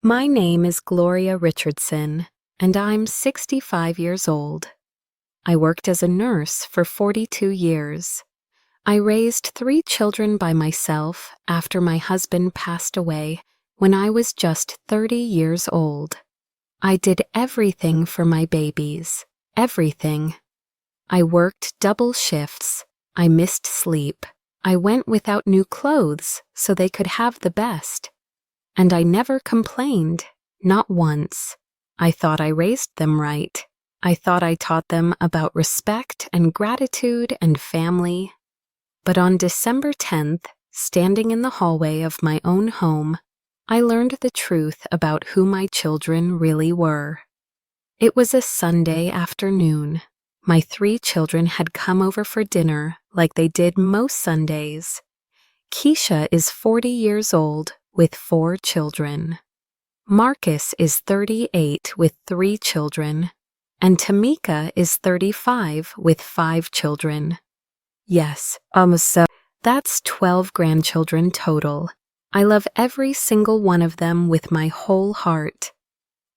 My name is Gloria Richardson, and I'm 65 years old. I worked as a nurse for 42 years. I raised 3 children by myself after my husband passed away when I was just 30 years old. I did everything for my babies, everything. I worked double shifts. I missed sleep. I went without new clothes so they could have the best. And I never complained, not once. I thought I raised them right. I thought I taught them about respect and gratitude and family. But on December 10th, standing in the hallway of my own home, I learned the truth about who my children really were. It was a Sunday afternoon. My 3 children had come over for dinner like they did most Sundays. Keisha is 40 years old with 4 children. Marcus is 38 with 3 children. And Tamika is 35 with 5 children. Yes, so that's 12 grandchildren total. I love every single one of them with my whole heart.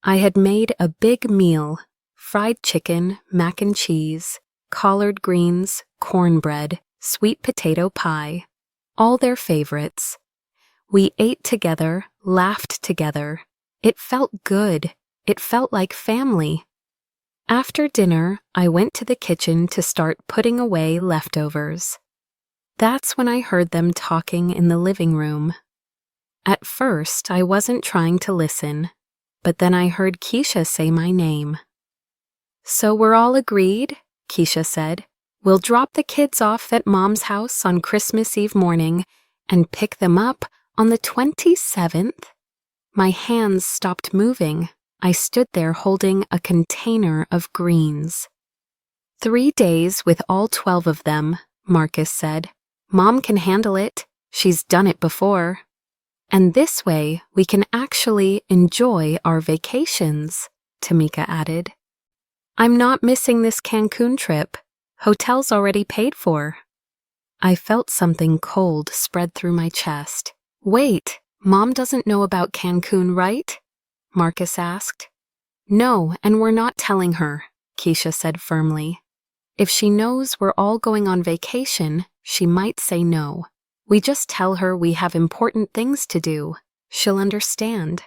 I had made a big meal: fried chicken, mac and cheese, collard greens, cornbread, sweet potato pie, all their favorites. We ate together, laughed together. It felt good. It felt like family. After dinner, I went to the kitchen to start putting away leftovers. That's when I heard them talking in the living room. At first, I wasn't trying to listen, but then I heard Keisha say my name. "So we're all agreed," Keisha said. "We'll drop the kids off at Mom's house on Christmas Eve morning and pick them up on the 27th. My hands stopped moving. I stood there holding a container of greens. 3 days with all 12 of them, Marcus said. Mom can handle it. She's done it before. And this way we can actually enjoy our vacations, Tamika added. I'm not missing this Cancun trip. Hotel's already paid for. I felt something cold spread through my chest. Wait, Mom doesn't know about Cancun, right? Marcus asked. No, and we're not telling her, Keisha said firmly. If she knows we're all going on vacation, she might say no. We just tell her we have important things to do. She'll understand.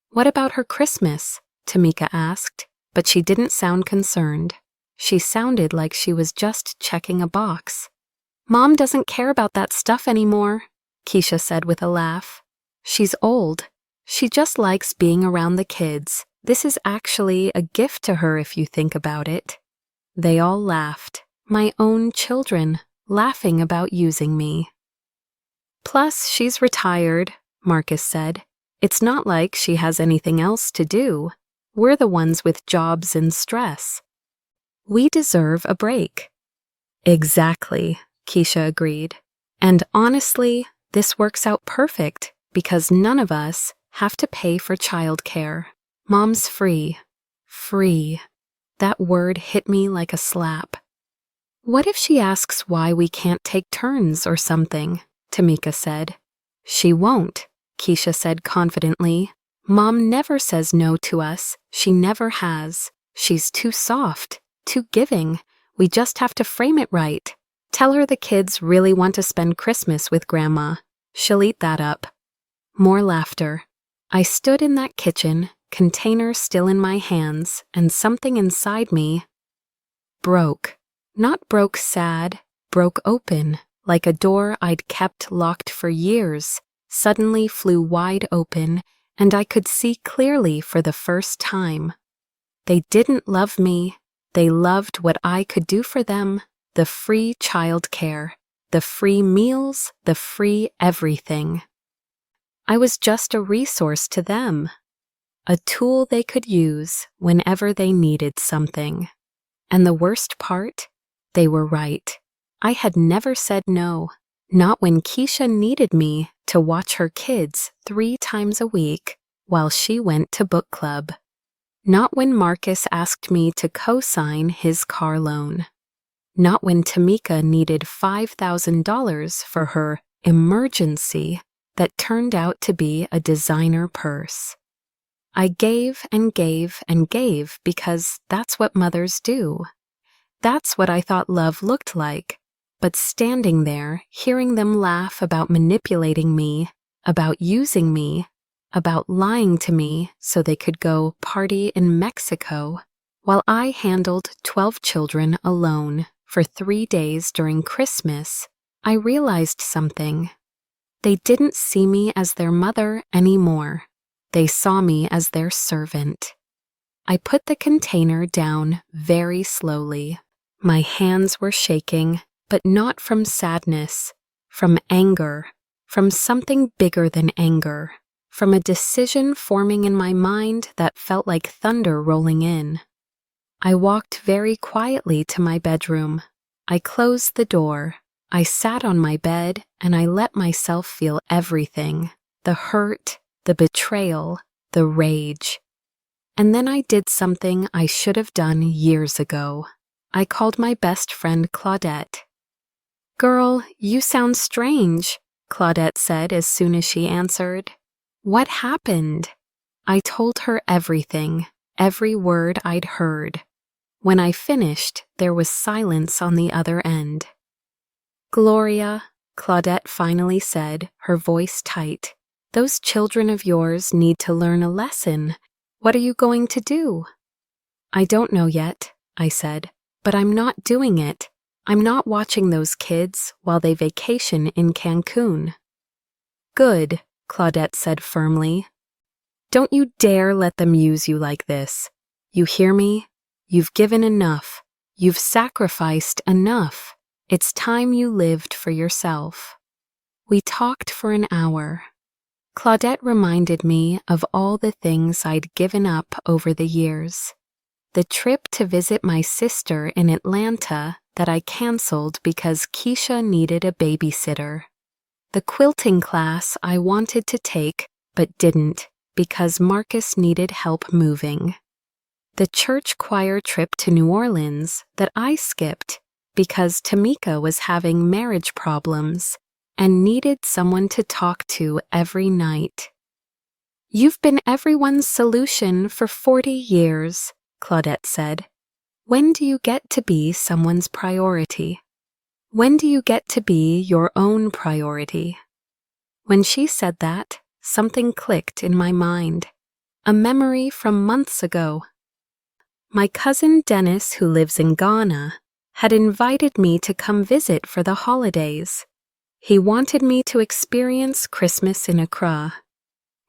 What about her Christmas? Tamika asked, but she didn't sound concerned. She sounded like she was just checking a box. Mom doesn't care about that stuff anymore, Keisha said with a laugh. She's old. She just likes being around the kids. This is actually a gift to her if you think about it. They all laughed. My own children, laughing about using me. Plus, she's retired, Marcus said. It's not like she has anything else to do. We're the ones with jobs and stress. We deserve a break. Exactly, Keisha agreed. And honestly, this works out perfect because none of us have to pay for childcare. Mom's free. Free. That word hit me like a slap. What if she asks why we can't take turns or something? Tamika said. She won't, Keisha said confidently. Mom never says no to us. She never has. She's too soft, too giving. We just have to frame it right. Tell her the kids really want to spend Christmas with Grandma. She'll eat that up. More laughter. I stood in that kitchen, container still in my hands, and something inside me broke. Not broke sad, broke open, like a door I'd kept locked for years, suddenly flew wide open, and I could see clearly for the first time. They didn't love me. They loved what I could do for them, the free childcare, the free meals, the free everything. I was just a resource to them, a tool they could use whenever they needed something. And the worst part? They were right. I had never said no, not when Keisha needed me to watch her kids 3 times a week while she went to book club. Not when Marcus asked me to co-sign his car loan. Not when Tamika needed $5,000 for her emergency that turned out to be a designer purse. I gave and gave and gave because that's what mothers do. That's what I thought love looked like. But standing there, hearing them laugh about manipulating me, about using me, about lying to me so they could go party in Mexico, while I handled 12 children alone for 3 days during Christmas, I realized something. They didn't see me as their mother anymore. They saw me as their servant. I put the container down very slowly. My hands were shaking, but not from sadness, from anger, from something bigger than anger, from a decision forming in my mind that felt like thunder rolling in. I walked very quietly to my bedroom. I closed the door. I sat on my bed and I let myself feel everything, the hurt, the betrayal, the rage. And then I did something I should have done years ago. I called my best friend Claudette. "Girl, you sound strange," Claudette said as soon as she answered. "What happened?" I told her everything, every word I'd heard. When I finished, there was silence on the other end. "Gloria," Claudette finally said, her voice tight, "those children of yours need to learn a lesson. What are you going to do?" "I don't know yet," I said, "but I'm not doing it. I'm not watching those kids while they vacation in Cancun." "Good," Claudette said firmly. "Don't you dare let them use you like this. You hear me? You've given enough. You've sacrificed enough. It's time you lived for yourself." We talked for an hour. Claudette reminded me of all the things I'd given up over the years. The trip to visit my sister in Atlanta that I canceled because Keisha needed a babysitter. The quilting class I wanted to take but didn't because Marcus needed help moving. The church choir trip to New Orleans that I skipped because Tamika was having marriage problems and needed someone to talk to every night. "You've been everyone's solution for 40 years, Claudette said. "When do you get to be someone's priority? When do you get to be your own priority?" When she said that, something clicked in my mind. A memory from months ago. My cousin Dennis, who lives in Ghana, had invited me to come visit for the holidays. He wanted me to experience Christmas in Accra,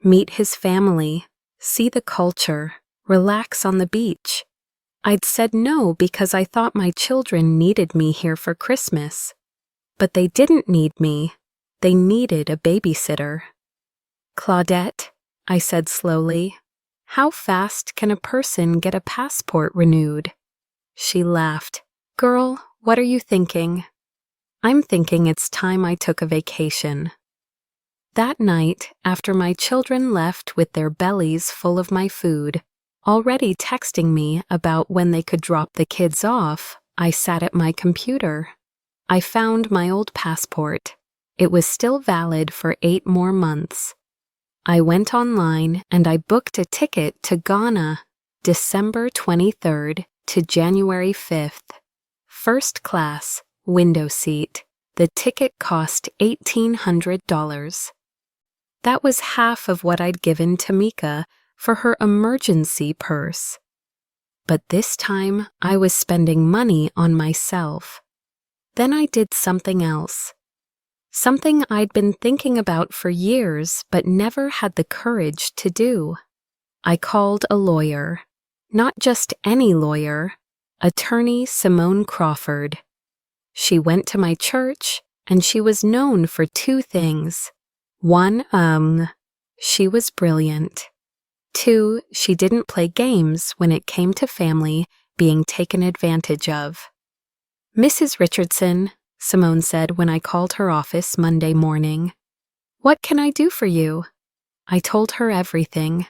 meet his family, see the culture, relax on the beach. I'd said no because I thought my children needed me here for Christmas. But they didn't need me. They needed a babysitter. "Claudette," I said slowly, "how fast can a person get a passport renewed?" She laughed. "Girl, what are you thinking?" "I'm thinking it's time I took a vacation." That night, after my children left with their bellies full of my food, already texting me about when they could drop the kids off, I sat at my computer. I found my old passport. It was still valid for 8 more months. I went online and I booked a ticket to Ghana, December 23rd to January 5th. First class, window seat. The ticket cost $1,800. That was half of what I'd given Tamika for her emergency purse. But this time, I was spending money on myself. Then I did something else. Something I'd been thinking about for years but never had the courage to do. I called a lawyer. Not just any lawyer. Attorney Simone Crawford. She went to my church, and she was known for 2 things. 1, she was brilliant. 2, she didn't play games when it came to family being taken advantage of. "Mrs. Richardson," Simone said when I called her office Monday morning, "what can I do for you?" I told her everything.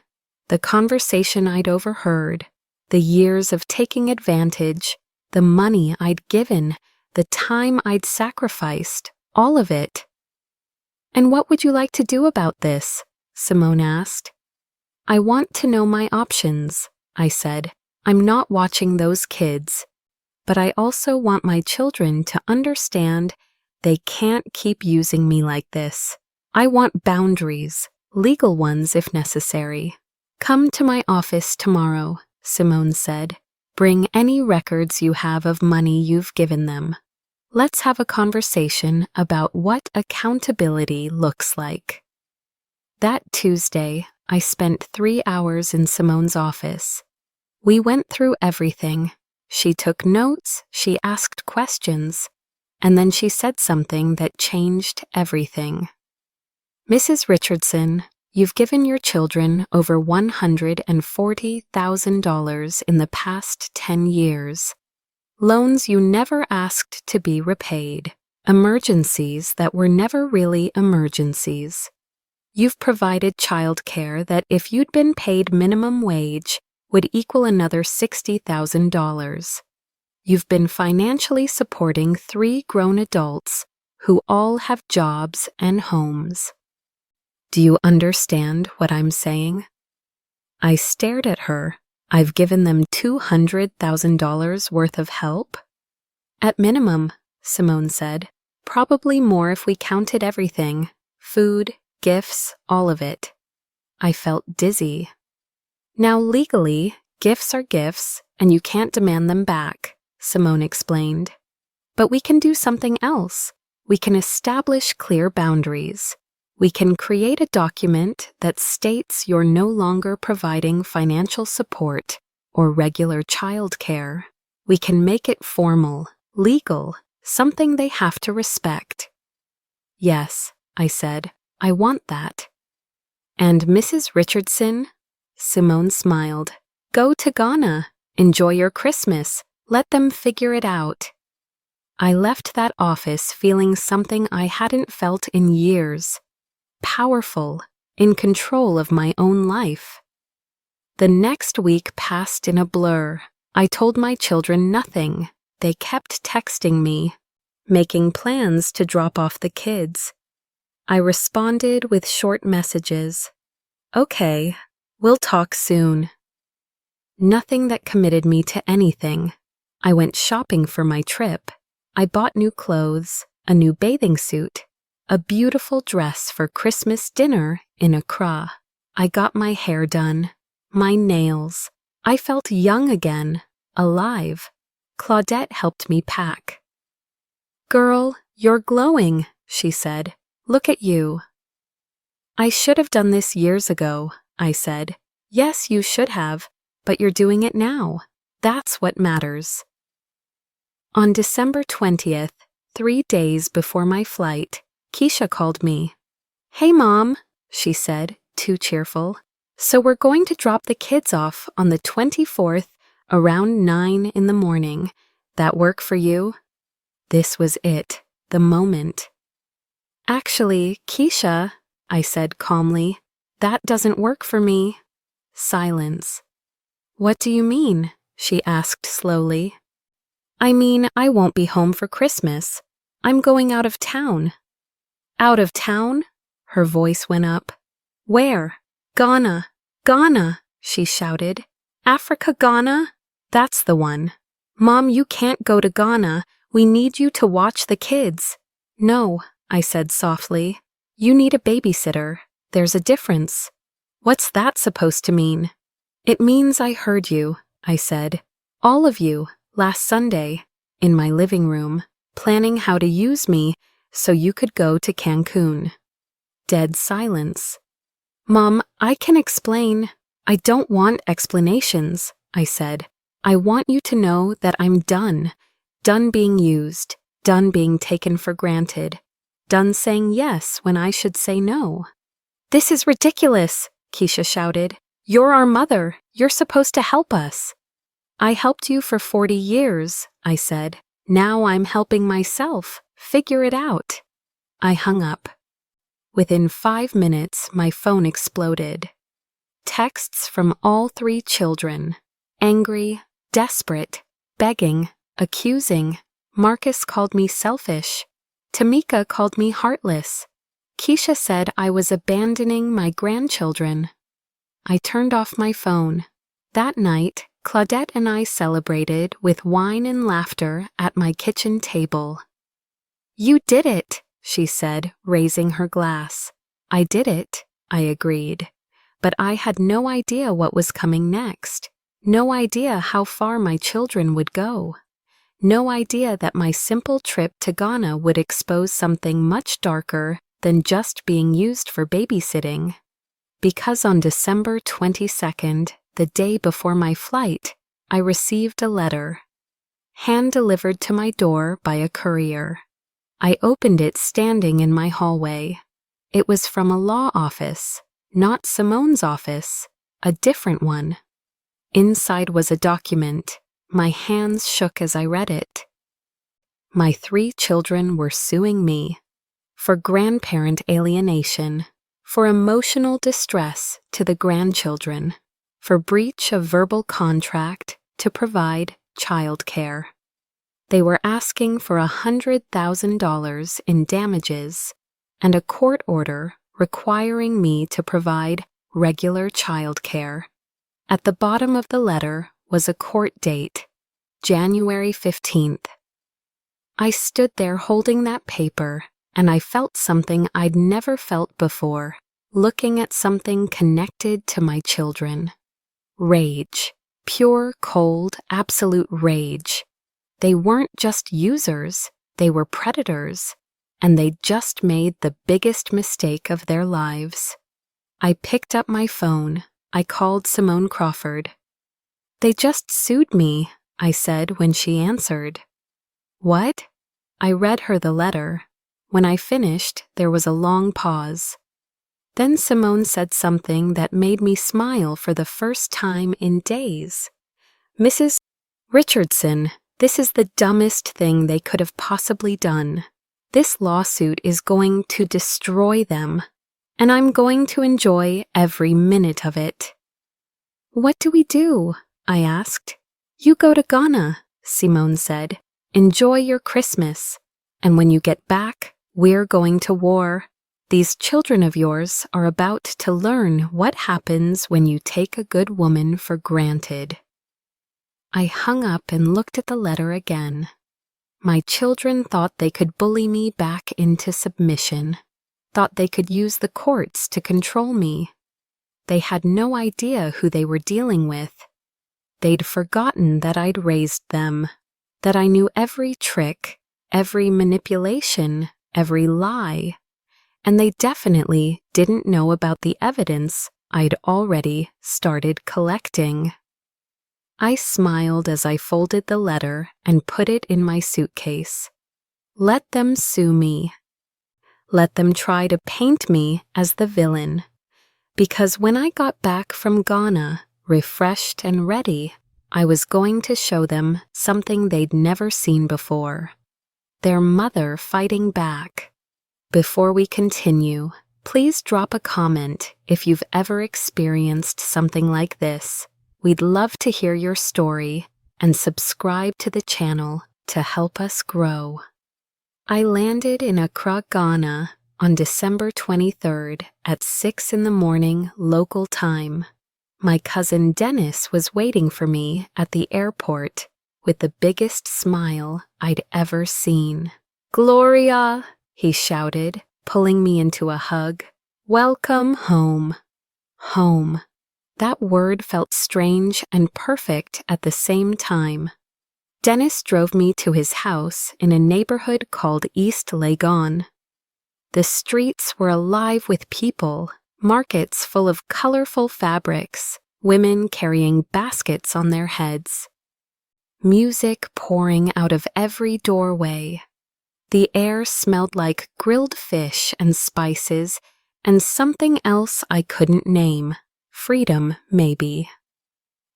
The conversation I'd overheard, the years of taking advantage, the money I'd given, the time I'd sacrificed, all of it. And what would you like to do about this? Simone asked. I want to know my options, I said. I'm not watching those kids. But I also want my children to understand they can't keep using me like this. I want boundaries, legal ones if necessary. Come to my office tomorrow, Simone said. Bring any records you have of money you've given them. Let's have a conversation about what accountability looks like. That Tuesday, I spent 3 hours in Simone's office. We went through everything. She took notes, she asked questions, and then she said something that changed everything. Mrs. Richardson, you've given your children over $140,000 in the past 10 years. Loans you never asked to be repaid. Emergencies that were never really emergencies. You've provided childcare that if you'd been paid minimum wage would equal another $60,000. You've been financially supporting 3 grown adults who all have jobs and homes. Do you understand what I'm saying? I stared at her. I've given them $200,000 worth of help? At minimum, Simone said. Probably more if we counted everything. Food, gifts, all of it. I felt dizzy. Now legally, gifts are gifts, and you can't demand them back, Simone explained. But we can do something else. We can establish clear boundaries. We can create a document that states you're no longer providing financial support or regular childcare. We can make it formal, legal, something they have to respect. Yes, I said, I want that. And Mrs. Richardson? Simone smiled. Go to Ghana. Enjoy your Christmas. Let them figure it out. I left that office feeling something I hadn't felt in years. Powerful, in control of my own life. The next week passed in a blur. I told my children nothing. They kept texting me, making plans to drop off the kids. I responded with short messages. Okay, we'll talk soon. Nothing that committed me to anything. I went shopping for my trip. I bought new clothes, a new bathing suit, a beautiful dress for Christmas dinner in Accra. I got my hair done, my nails. I felt young again, alive. Claudette helped me pack. Girl, you're glowing, she said. Look at you. I should have done this years ago, I said. Yes, you should have, but you're doing it now. That's what matters. On December 20th, 3 days before my flight, Keisha called me. Hey, Mom, she said, too cheerful. So we're going to drop the kids off on the 24th around 9 in the morning. That work for you? This was it, the moment. Actually, Keisha, I said calmly, that doesn't work for me. Silence. What do you mean? She asked slowly. I mean, I won't be home for Christmas. I'm going out of town. Out of town? Her voice went up. Where? Ghana. Ghana, she shouted. Africa, Ghana? That's the one. Mom, you can't go to Ghana. We need you to watch the kids. No, I said softly. You need a babysitter. There's a difference. What's that supposed to mean? It means I heard you, I said. All of you, last Sunday, in my living room, planning how to use me so you could go to Cancun. Dead silence. Mom, I can explain. I don't want explanations, I said. I want you to know that I'm done. Done being used. Done being taken for granted. Done saying yes when I should say no. This is ridiculous, Keisha shouted. You're our mother. You're supposed to help us. I helped you for 40 years, I said. Now I'm helping myself. Figure it out. I hung up. Within 5 minutes, my phone exploded. Texts from all 3 children. Angry, desperate, begging, accusing. Marcus called me selfish. Tamika called me heartless. Keisha said I was abandoning my grandchildren. I turned off my phone. That night, Claudette and I celebrated with wine and laughter at my kitchen table. "You did it," she said, raising her glass. "I did it," I agreed. But I had no idea what was coming next. No idea how far my children would go. No idea that my simple trip to Ghana would expose something much darker than just being used for babysitting. Because on December 22nd, the day before my flight, I received a letter, hand-delivered to my door by a courier. I opened it standing in my hallway. It was from a law office, not Simone's office, a different one. Inside was a document. My hands shook as I read it. My 3 children were suing me for grandparent alienation, for emotional distress to the grandchildren, for breach of verbal contract to provide child care. They were asking for $100,000 in damages and a court order requiring me to provide regular child care. At the bottom of the letter was a court date, January 15th. I stood there holding that paper, and I felt something I'd never felt before, looking at something connected to my children. Rage. Pure, cold, absolute rage. They weren't just users, they were predators, and they'd just made the biggest mistake of their lives. I picked up my phone. I called Simone Crawford. "They just sued me," I said when she answered. "What?" I read her the letter. When I finished, there was a long pause. Then Simone said something that made me smile for the first time in days. "Mrs. Richardson, this is the dumbest thing they could have possibly done. This lawsuit is going to destroy them, and I'm going to enjoy every minute of it." "What do we do?" I asked. "You go to Ghana," Simone said. "Enjoy your Christmas, and when you get back, we're going to war. These children of yours are about to learn what happens when you take a good woman for granted." I hung up and looked at the letter again. My children thought they could bully me back into submission, thought they could use the courts to control me. They had no idea who they were dealing with. They'd forgotten that I'd raised them, that I knew every trick, every manipulation, every lie, and they definitely didn't know about the evidence I'd already started collecting. I smiled as I folded the letter and put it in my suitcase. Let them sue me. Let them try to paint me as the villain. Because when I got back from Ghana, refreshed and ready, I was going to show them something they'd never seen before. Their mother fighting back. Before we continue, please drop a comment if you've ever experienced something like this. We'd love to hear your story and subscribe to the channel to help us grow. I landed in Accra, Ghana on December 23rd at 6 in the morning local time. My cousin Dennis was waiting for me at the airport with the biggest smile I'd ever seen. "Gloria!" he shouted, pulling me into a hug. "Welcome home." Home. That word felt strange and perfect at the same time. Dennis drove me to his house in a neighborhood called East Legon. The streets were alive with people, markets full of colorful fabrics, women carrying baskets on their heads. Music pouring out of every doorway. The air smelled like grilled fish and spices and something else I couldn't name. Freedom, maybe.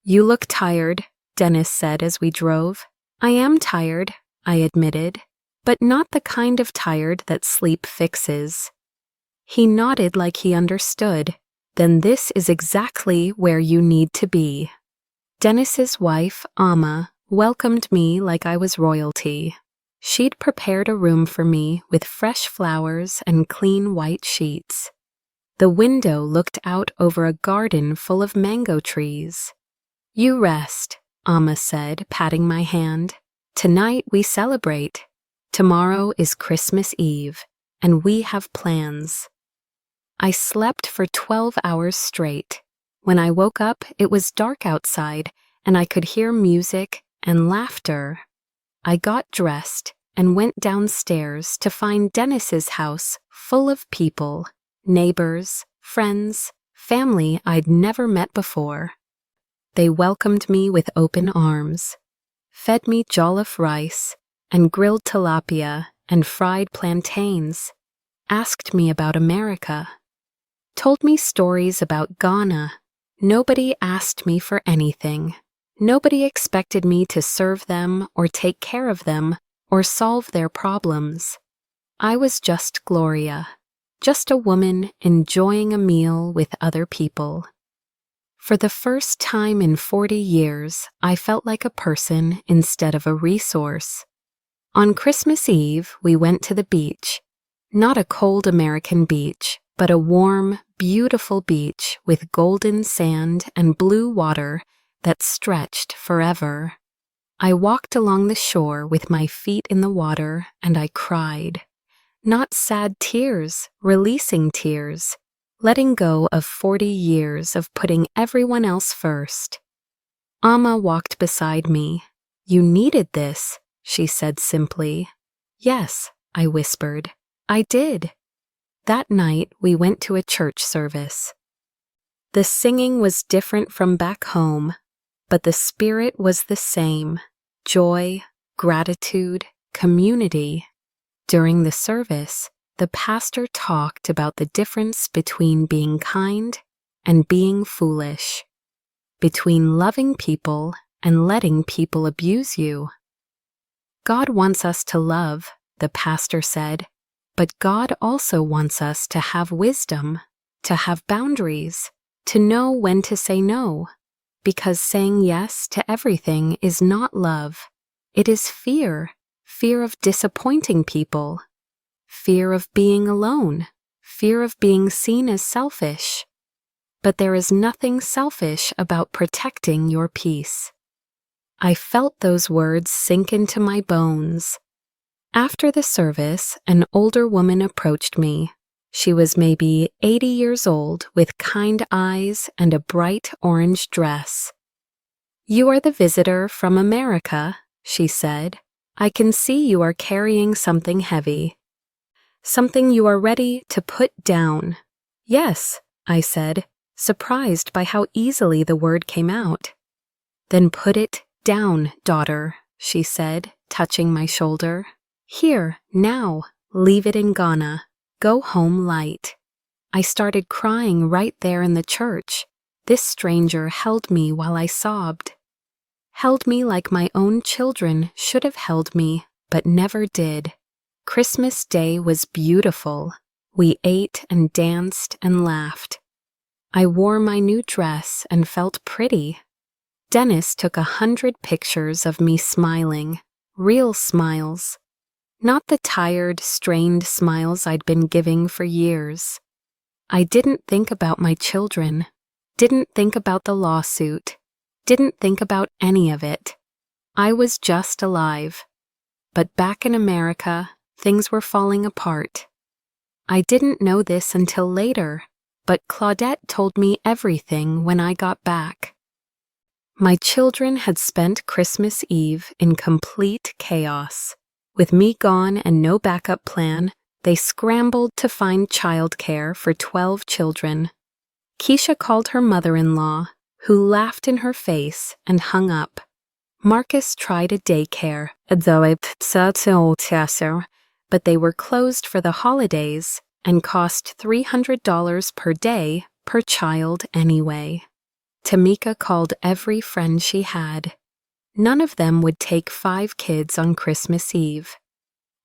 "You look tired," Dennis said as we drove. "I am tired," I admitted, but not the kind of tired that sleep fixes. He nodded like he understood. "Then this is exactly where you need to be." Dennis's wife, Amma, welcomed me like I was royalty. She'd prepared a room for me with fresh flowers and clean white sheets. The window looked out over a garden full of mango trees. "You rest," Amma said, patting my hand. "Tonight we celebrate. Tomorrow is Christmas Eve, and we have plans." I slept for 12 hours straight. When I woke up, it was dark outside, and I could hear music and laughter. I got dressed and went downstairs to find Dennis's house full of people, neighbors, friends, family I'd never met before. They welcomed me with open arms, fed me jollof rice and grilled tilapia and fried plantains, asked me about America, told me stories about Ghana. Nobody asked me for anything. Nobody expected me to serve them or take care of them or solve their problems. I was just Gloria, just a woman enjoying a meal with other people. For the first time in 40 years, I felt like a person instead of a resource. On Christmas Eve, we went to the beach. Not a cold American beach, but a warm, beautiful beach with golden sand and blue water that stretched forever. I walked along the shore with my feet in the water and I cried. Not sad tears, releasing tears, letting go of 40 years of putting everyone else first. Amma walked beside me. "You needed this," she said simply. "Yes," I whispered. "I did." That night, we went to a church service. The singing was different from back home, but the spirit was the same: joy, gratitude, community. During the service, the pastor talked about the difference between being kind and being foolish, between loving people and letting people abuse you. God wants us to love, the pastor said, but God also wants us to have wisdom, to have boundaries, to know when to say no. Because saying yes to everything is not love. It is fear. Fear of disappointing people. Fear of being alone. Fear of being seen as selfish. But there is nothing selfish about protecting your peace. I felt those words sink into my bones. After the service, an older woman approached me. She was maybe 80 years old with kind eyes and a bright orange dress. "You are the visitor from America," she said. "I can see you are carrying something heavy. Something you are ready to put down." "Yes," I said, surprised by how easily the word came out. "Then put it down, daughter," she said, touching my shoulder. "Here, now, leave it in Ghana. Go home light." I started crying right there in the church. This stranger held me while I sobbed. Held me like my own children should have held me, but never did. Christmas Day was beautiful. We ate and danced and laughed. I wore my new dress and felt pretty. Dennis took 100 pictures of me smiling, real smiles. Not the tired, strained smiles I'd been giving for years. I didn't think about my children, didn't think about the lawsuit, didn't think about any of it. I was just alive. But back in America, things were falling apart. I didn't know this until later, but Claudette told me everything when I got back. My children had spent Christmas Eve in complete chaos. With me gone and no backup plan, they scrambled to find childcare for 12 children. Keisha called her mother-in-law, who laughed in her face and hung up. Marcus tried a daycare, but they were closed for the holidays and cost $300 per day per child anyway. Tamika called every friend she had. None of them would take 5 kids on Christmas Eve.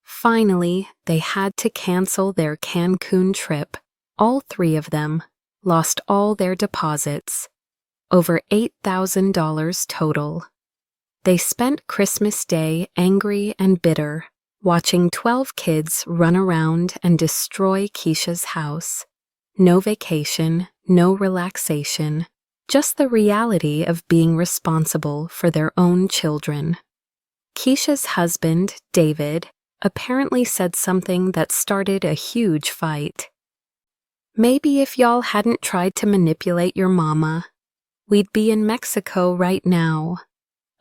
Finally, they had to cancel their Cancun trip. All 3 of them lost all their deposits. Over $8,000 total. They spent Christmas Day angry and bitter, watching 12 kids run around and destroy Keisha's house. No vacation, no relaxation, just the reality of being responsible for their own children. Keisha's husband, David, apparently said something that started a huge fight. Maybe if y'all hadn't tried to manipulate your mama, we'd be in Mexico right now.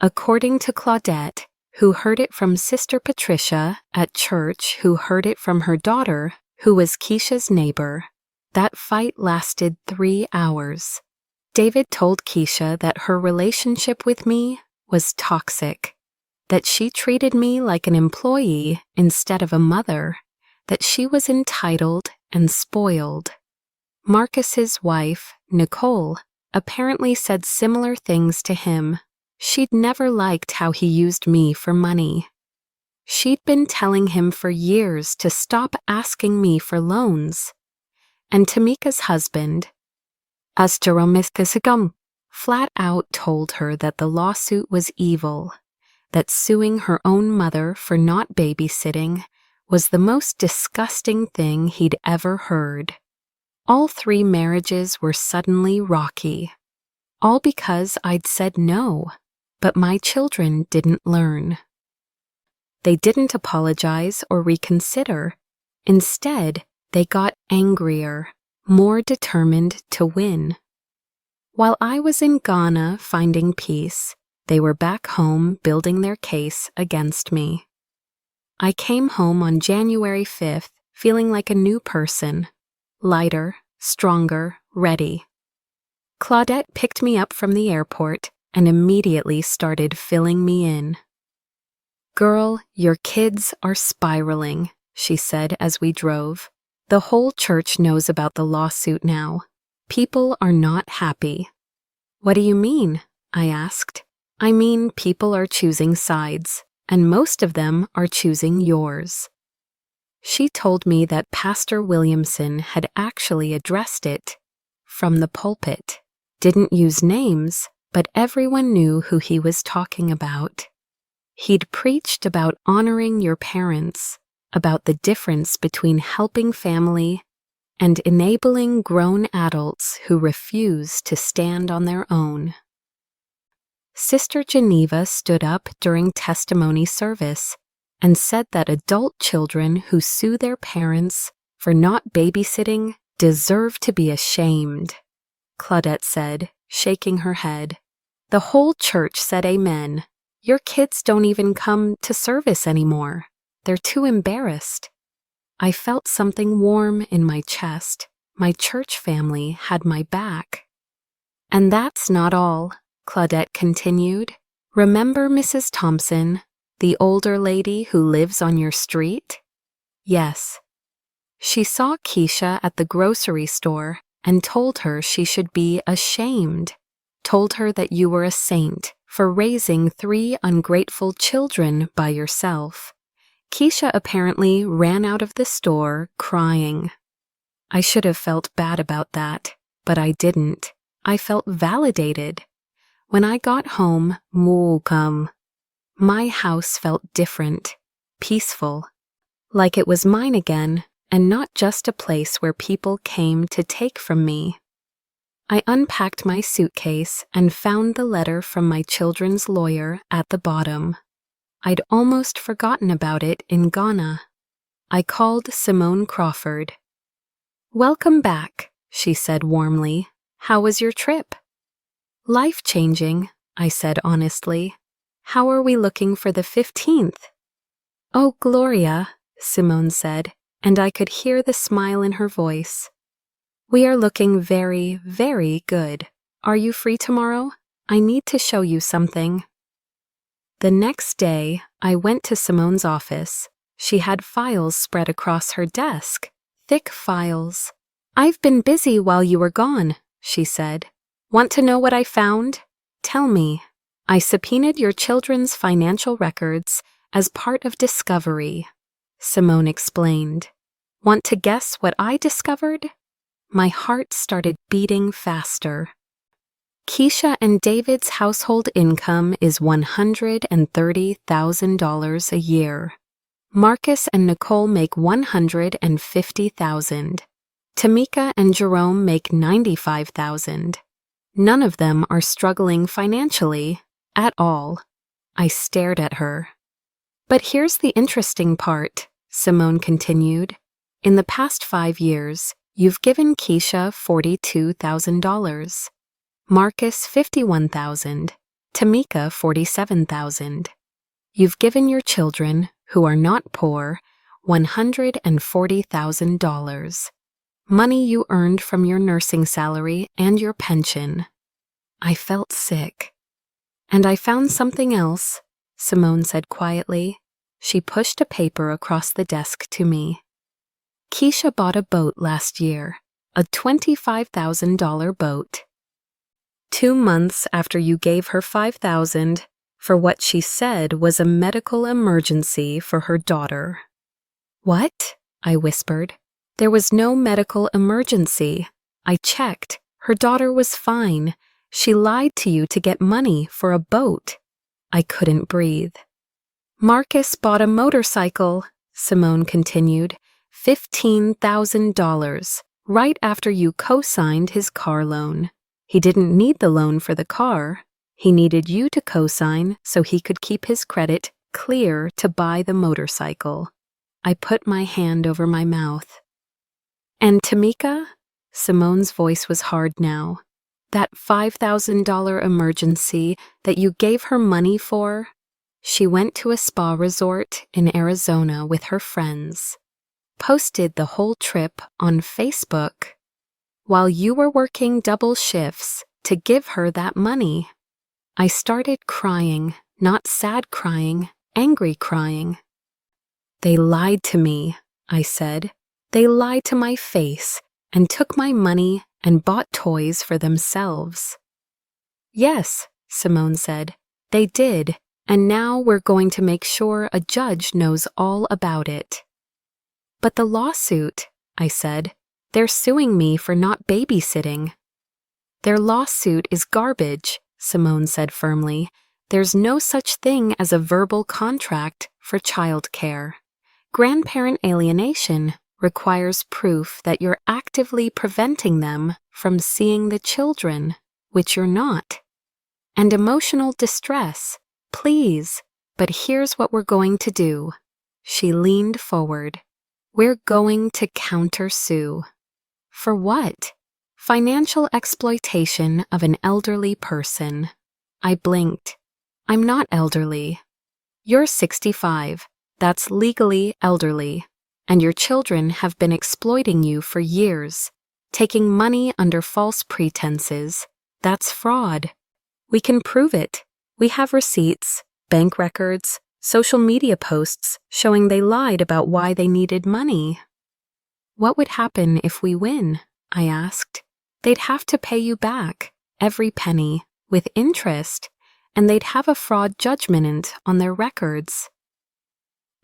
According to Claudette, who heard it from Sister Patricia at church, who heard it from her daughter, who was Keisha's neighbor, that fight lasted 3 hours. David told Keisha that her relationship with me was toxic, that she treated me like an employee instead of a mother, that she was entitled and spoiled. Marcus's wife, Nicole, apparently said similar things to him. She'd never liked how he used me for money. She'd been telling him for years to stop asking me for loans. And Tamika's husband, flat out told her that the lawsuit was evil, that suing her own mother for not babysitting was the most disgusting thing he'd ever heard. All 3 marriages were suddenly rocky, all because I'd said no, but my children didn't learn. They didn't apologize or reconsider. Instead, they got angrier, more determined to win. While I was in Ghana finding peace, they were back home building their case against me. I came home on January 5th feeling like a new person, lighter, stronger, ready. Claudette picked me up from the airport and immediately started filling me in. "Girl, your kids are spiraling," she said as we drove. "The whole church knows about the lawsuit now. People are not happy." "What do you mean?" I asked. "I mean people are choosing sides, and most of them are choosing yours." She told me that Pastor Williamson had actually addressed it from the pulpit. Didn't use names, but everyone knew who he was talking about. He'd preached about honoring your parents, about the difference between helping family and enabling grown adults who refuse to stand on their own. Sister Geneva stood up during testimony service and said that adult children who sue their parents for not babysitting deserve to be ashamed. Claudette said, shaking her head. The whole church said amen. Your kids don't even come to service anymore. They're too embarrassed. I felt something warm in my chest. My church family had my back. And that's not all, Claudette continued. Remember Mrs. Thompson, the older lady who lives on your street? Yes. She saw Keisha at the grocery store and told her she should be ashamed. Told her that you were a saint for raising 3 ungrateful children by yourself. Keisha apparently ran out of the store crying. I should have felt bad about that, but I didn't. I felt validated. When I got home, my house felt different, peaceful, like it was mine again, and not just a place where people came to take from me. I unpacked my suitcase and found the letter from my children's lawyer at the bottom. I'd almost forgotten about it in Ghana. I called Simone Crawford. Welcome back, she said warmly. How was your trip? Life-changing, I said honestly. How are we looking for the 15th? Oh, Gloria, Simone said, and I could hear the smile in her voice. We are looking very, very good. Are you free tomorrow? I need to show you something. The next day, I went to Simone's office. She had files spread across her desk, thick files. I've been busy while you were gone, she said. Want to know what I found? Tell me. I subpoenaed your children's financial records as part of discovery, Simone explained. Want to guess what I discovered? My heart started beating faster. Keisha and David's household income is $130,000 a year. Marcus and Nicole make $150,000. Tamika and Jerome make $95,000. None of them are struggling financially at all. I stared at her. But here's the interesting part, Simone continued. In the past 5 years, you've given Keisha $42,000, Marcus $51,000, Tamika $47,000. You've given your children, who are not poor, $140,000. Money you earned from your nursing salary and your pension. I felt sick. And I found something else, Simone said quietly. She pushed a paper across the desk to me. Keisha bought a boat last year, a $25,000 boat. 2 months after you gave her $5,000 for what she said was a medical emergency for her daughter. What? I whispered. There was no medical emergency. I checked. Her daughter was fine. She lied to you to get money for a boat. I couldn't breathe. Marcus bought a motorcycle, Simone continued, $15,000, right after you co-signed his car loan. He didn't need the loan for the car. He needed you to co-sign so he could keep his credit clear to buy the motorcycle. I put my hand over my mouth. And Tamika? Simone's voice was hard now. That $5,000 emergency that you gave her money for? She went to a spa resort in Arizona with her friends. Posted the whole trip on Facebook. While you were working double shifts to give her that money. I started crying, not sad crying, angry crying. They lied to me, I said. They lied to my face and took my money and bought toys for themselves. Yes, Simone said, they did, and now we're going to make sure a judge knows all about it. But the lawsuit, I said, they're suing me for not babysitting. Their lawsuit is garbage, Simone said firmly. There's no such thing as a verbal contract for childcare. Grandparent alienation requires proof that you're actively preventing them from seeing the children, which you're not. And emotional distress, please, but here's what we're going to do. She leaned forward. We're going to countersue. For what? Financial exploitation of an elderly person. I blinked. I'm not elderly. You're 65. That's legally elderly. And your children have been exploiting you for years, taking money under false pretenses. That's fraud. We can prove it. We have receipts, bank records, social media posts showing they lied about why they needed money. What would happen if we win? I asked. They'd have to pay you back, every penny, with interest, and they'd have a fraud judgment on their records.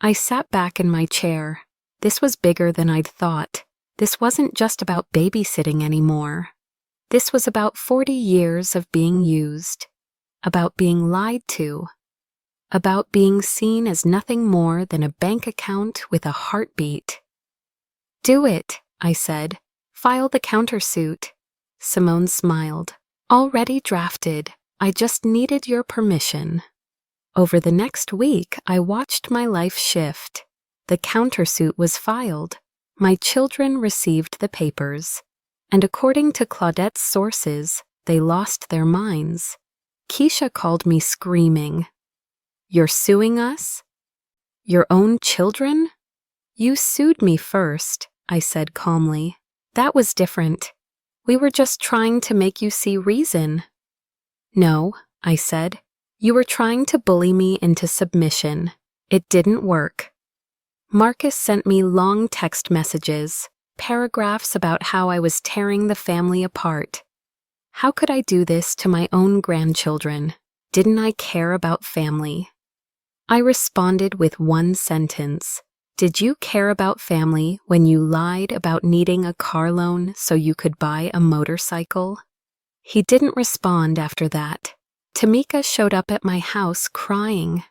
I sat back in my chair. This was bigger than I'd thought. This wasn't just about babysitting anymore. This was about 40 years of being used, about being lied to, about being seen as nothing more than a bank account with a heartbeat. Do it, I said. File the countersuit. Simone smiled. Already drafted. I just needed your permission. Over the next week, I watched my life shift. The countersuit was filed. My children received the papers. And according to Claudette's sources, they lost their minds. Keisha called me screaming. You're suing us? Your own children? You sued me first, I said calmly. That was different. We were just trying to make you see reason. No, I said. You were trying to bully me into submission. It didn't work. Marcus sent me long text messages, paragraphs about how I was tearing the family apart. How could I do this to my own grandchildren? Didn't I care about family? I responded with one sentence. Did you care about family when you lied about needing a car loan so you could buy a motorcycle? He didn't respond after that. Tamika showed up at my house crying.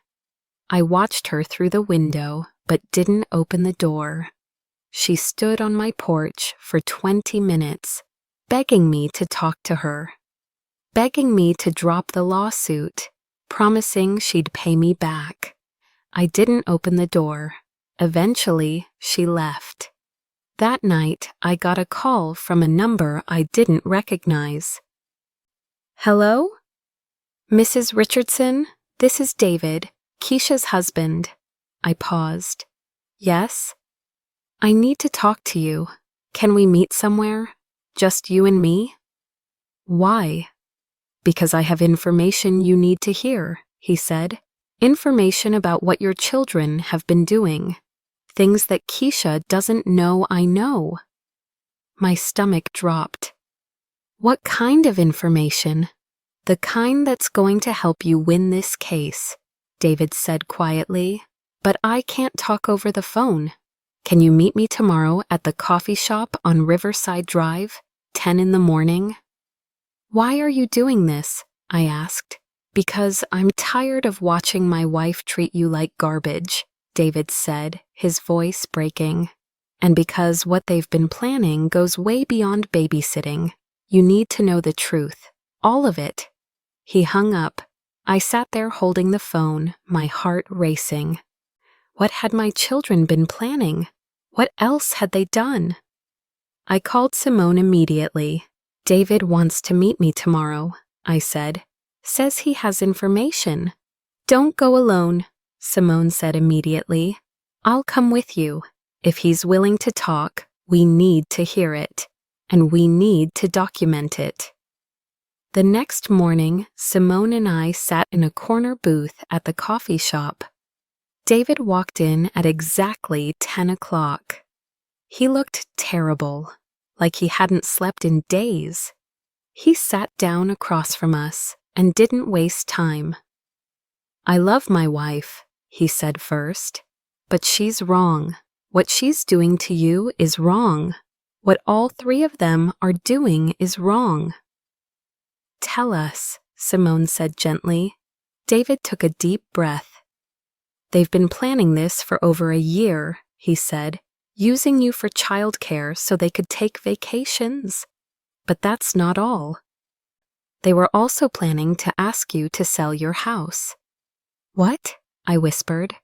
I watched her through the window, but didn't open the door. She stood on my porch for 20 minutes, begging me to talk to her, begging me to drop the lawsuit, promising she'd pay me back. I didn't open the door. Eventually, she left. That night, I got a call from a number I didn't recognize. Hello? Mrs. Richardson, this is David, Keisha's husband. I paused. Yes? I need to talk to you. Can we meet somewhere? Just you and me? Why? Because I have information you need to hear, he said. Information about what your children have been doing. Things that Keisha doesn't know I know. My stomach dropped. What kind of information? The kind that's going to help you win this case, David said quietly. But I can't talk over the phone. Can you meet me tomorrow at the coffee shop on Riverside Drive, 10 in the morning? Why are you doing this? I asked. Because I'm tired of watching my wife treat you like garbage, David said, his voice breaking. And because what they've been planning goes way beyond babysitting. You need to know the truth. All of it. He hung up. I sat there holding the phone, my heart racing. What had my children been planning? What else had they done? I called Simone immediately. David wants to meet me tomorrow, I said. Says he has information. Don't go alone, Simone said immediately. I'll come with you. If he's willing to talk, we need to hear it, and we need to document it. The next morning, Simone and I sat in a corner booth at the coffee shop. David walked in at exactly 10 o'clock. He looked terrible, like he hadn't slept in days. He sat down across from us and didn't waste time. I love my wife, he said first, but she's wrong. What she's doing to you is wrong. What all three of them are doing is wrong. Tell us, Simone said gently. David took a deep breath. They've been planning this for over a year, he said, using you for childcare so they could take vacations. But that's not all. They were also planning to ask you to sell your house. What? I whispered.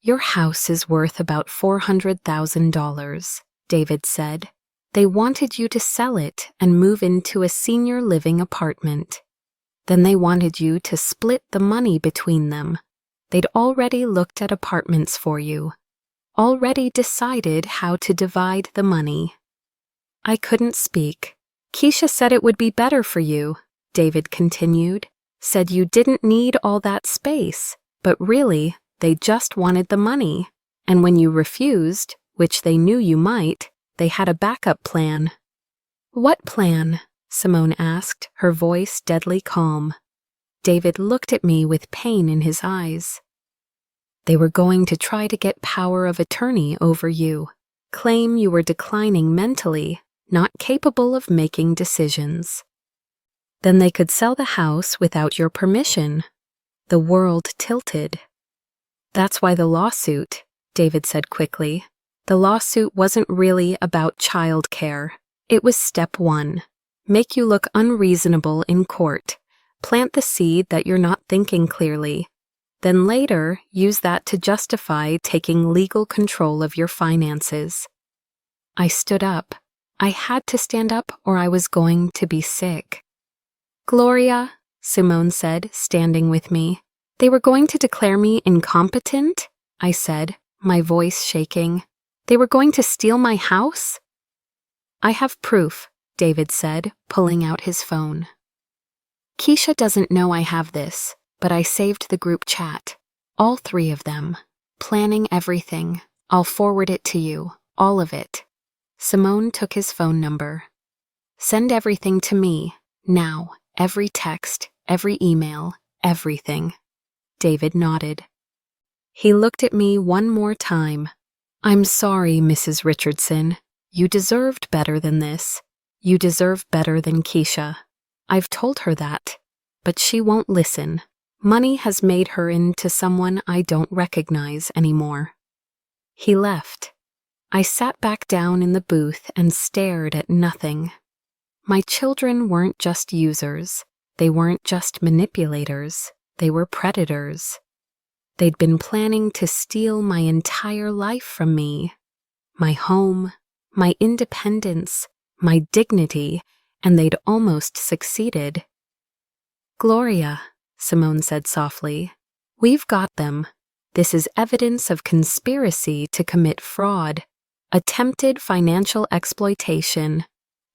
Your house is worth about $400,000, David said. They wanted you to sell it and move into a senior living apartment. Then they wanted you to split the money between them. They'd already looked at apartments for you, already decided how to divide the money. I couldn't speak. Keisha said it would be better for you, David continued, said you didn't need all that space, but really, they just wanted the money. And when you refused, which they knew you might, they had a backup plan. What plan? Simone asked, her voice deadly calm. David looked at me with pain in his eyes. They were going to try to get power of attorney over you, claim you were declining mentally, not capable of making decisions. Then they could sell the house without your permission. The world tilted. That's why the lawsuit, David said quickly. The lawsuit wasn't really about childcare. It was step one. Make you look unreasonable in court. Plant the seed that you're not thinking clearly. Then later, use that to justify taking legal control of your finances. I stood up. I had to stand up or I was going to be sick. Gloria, Simone said, standing with me. They were going to declare me incompetent? I said, my voice shaking. They were going to steal my house? I have proof, David said, pulling out his phone. Keisha doesn't know I have this, but I saved the group chat. All three of them. Planning everything. I'll forward it to you. All of it. Simone took his phone number. Send everything to me. Now. Every text, every email, everything. David nodded. He looked at me one more time. I'm sorry, Mrs. Richardson. You deserved better than this. You deserve better than Keisha. I've told her that, but she won't listen. Money has made her into someone I don't recognize anymore." He left. I sat back down in the booth and stared at nothing. My children weren't just users. They weren't just manipulators. They were predators. They'd been planning to steal my entire life from me. My home, my independence, my dignity, and they'd almost succeeded. "Gloria," Simone said softly, "we've got them. This is evidence of conspiracy to commit fraud, attempted financial exploitation.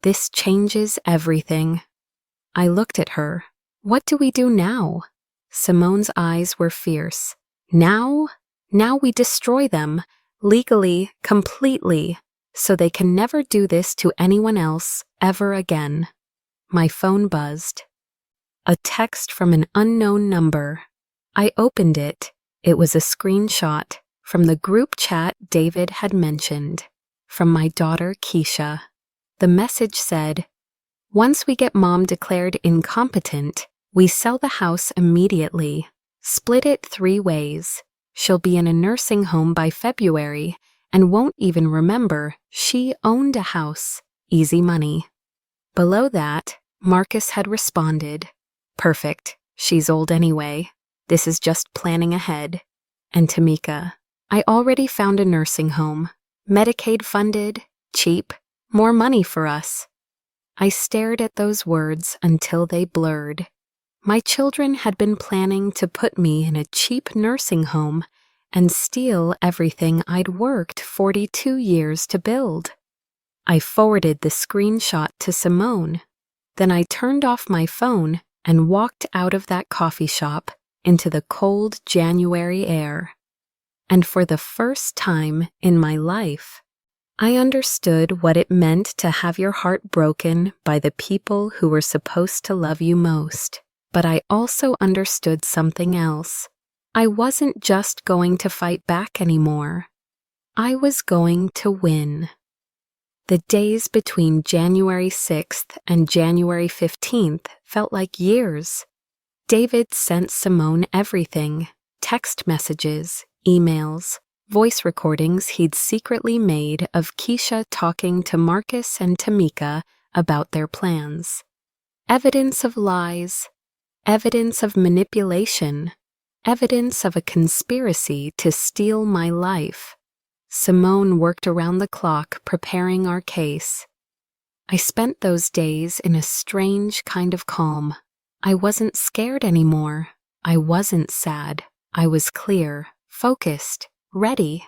This changes everything." I looked at her. "What do we do now?" Simone's eyes were fierce. Now we destroy them, legally, completely, so they can never do this to anyone else ever again." My phone buzzed. A text from an unknown number. I opened it. It was a screenshot from the group chat David had mentioned, from my daughter Keisha. The message said, "Once we get Mom declared incompetent, we sell the house immediately. Split it 3 ways. She'll be in a nursing home by February and won't even remember she owned a house. Easy money." Below that, Marcus had responded, "Perfect. She's old anyway. This is just planning ahead." And Tamika, "I already found a nursing home. Medicaid funded, cheap, more money for us." I stared at those words until they blurred. My children had been planning to put me in a cheap nursing home and steal everything I'd worked 42 years to build. I forwarded the screenshot to Simone. Then I turned off my phone and walked out of that coffee shop into the cold January air. And for the first time in my life, I understood what it meant to have your heart broken by the people who were supposed to love you most. But I also understood something else. I wasn't just going to fight back anymore. I was going to win. The days between January 6th and January 15th felt like years. David sent Simone everything: text messages, emails, voice recordings he'd secretly made of Keisha talking to Marcus and Tamika about their plans. Evidence of lies, evidence of manipulation, evidence of a conspiracy to steal my life. Simone worked around the clock preparing our case. I spent those days in a strange kind of calm. I wasn't scared anymore. I wasn't sad. I was clear, focused, ready.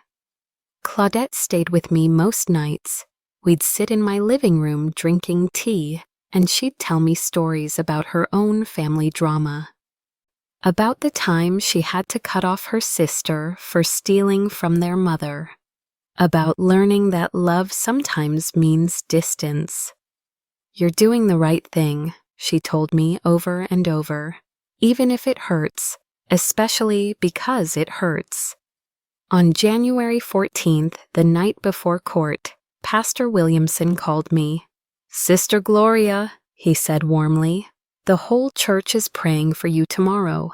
Claudette stayed with me most nights. We'd sit in my living room drinking tea, and she'd tell me stories about her own family drama. About the time she had to cut off her sister for stealing from their mother. About learning that love sometimes means distance. "You're doing the right thing," she told me over and over, "even if it hurts, especially because it hurts." On January 14th, the night before court, Pastor Williamson called me. "Sister Gloria," he said warmly, "the whole church is praying for you tomorrow.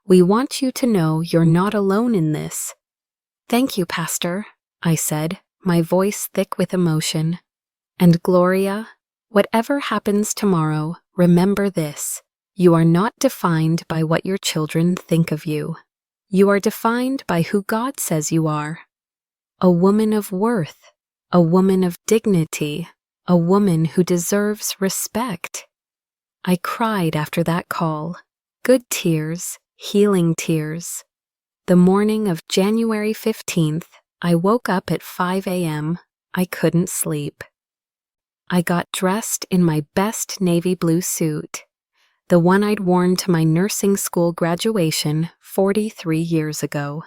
We want you to know you're not alone in this." "Thank you, Pastor," I said, my voice thick with emotion. "And Gloria, whatever happens tomorrow, remember this: you are not defined by what your children think of you. You are defined by who God says you are. A woman of worth, a woman of dignity, a woman who deserves respect." I cried after that call. Good tears, healing tears. The morning of January 15th, I woke up at 5 a.m. I couldn't sleep. I got dressed in my best navy blue suit, the one I'd worn to my nursing school graduation 43 years ago.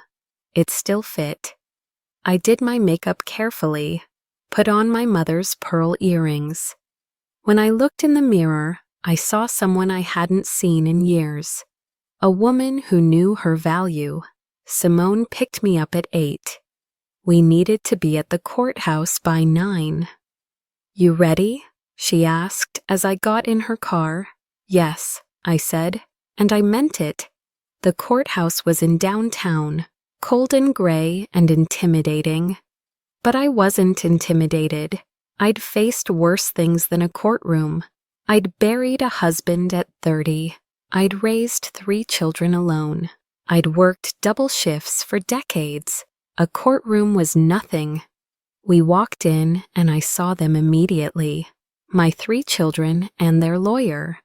It still fit. I did my makeup carefully, put on my mother's pearl earrings. When I looked in the mirror, I saw someone I hadn't seen in years. A woman who knew her value. Simone picked me up at 8. We needed to be at the courthouse by 9. "You ready?" she asked as I got in her car. "Yes," I said, and I meant it. The courthouse was in downtown, cold and gray and intimidating. But I wasn't intimidated. I'd faced worse things than a courtroom. I'd buried a husband at 30. I'd raised 3 children alone. I'd worked double shifts for decades. A courtroom was nothing. We walked in and I saw them immediately. My 3 children and their lawyer.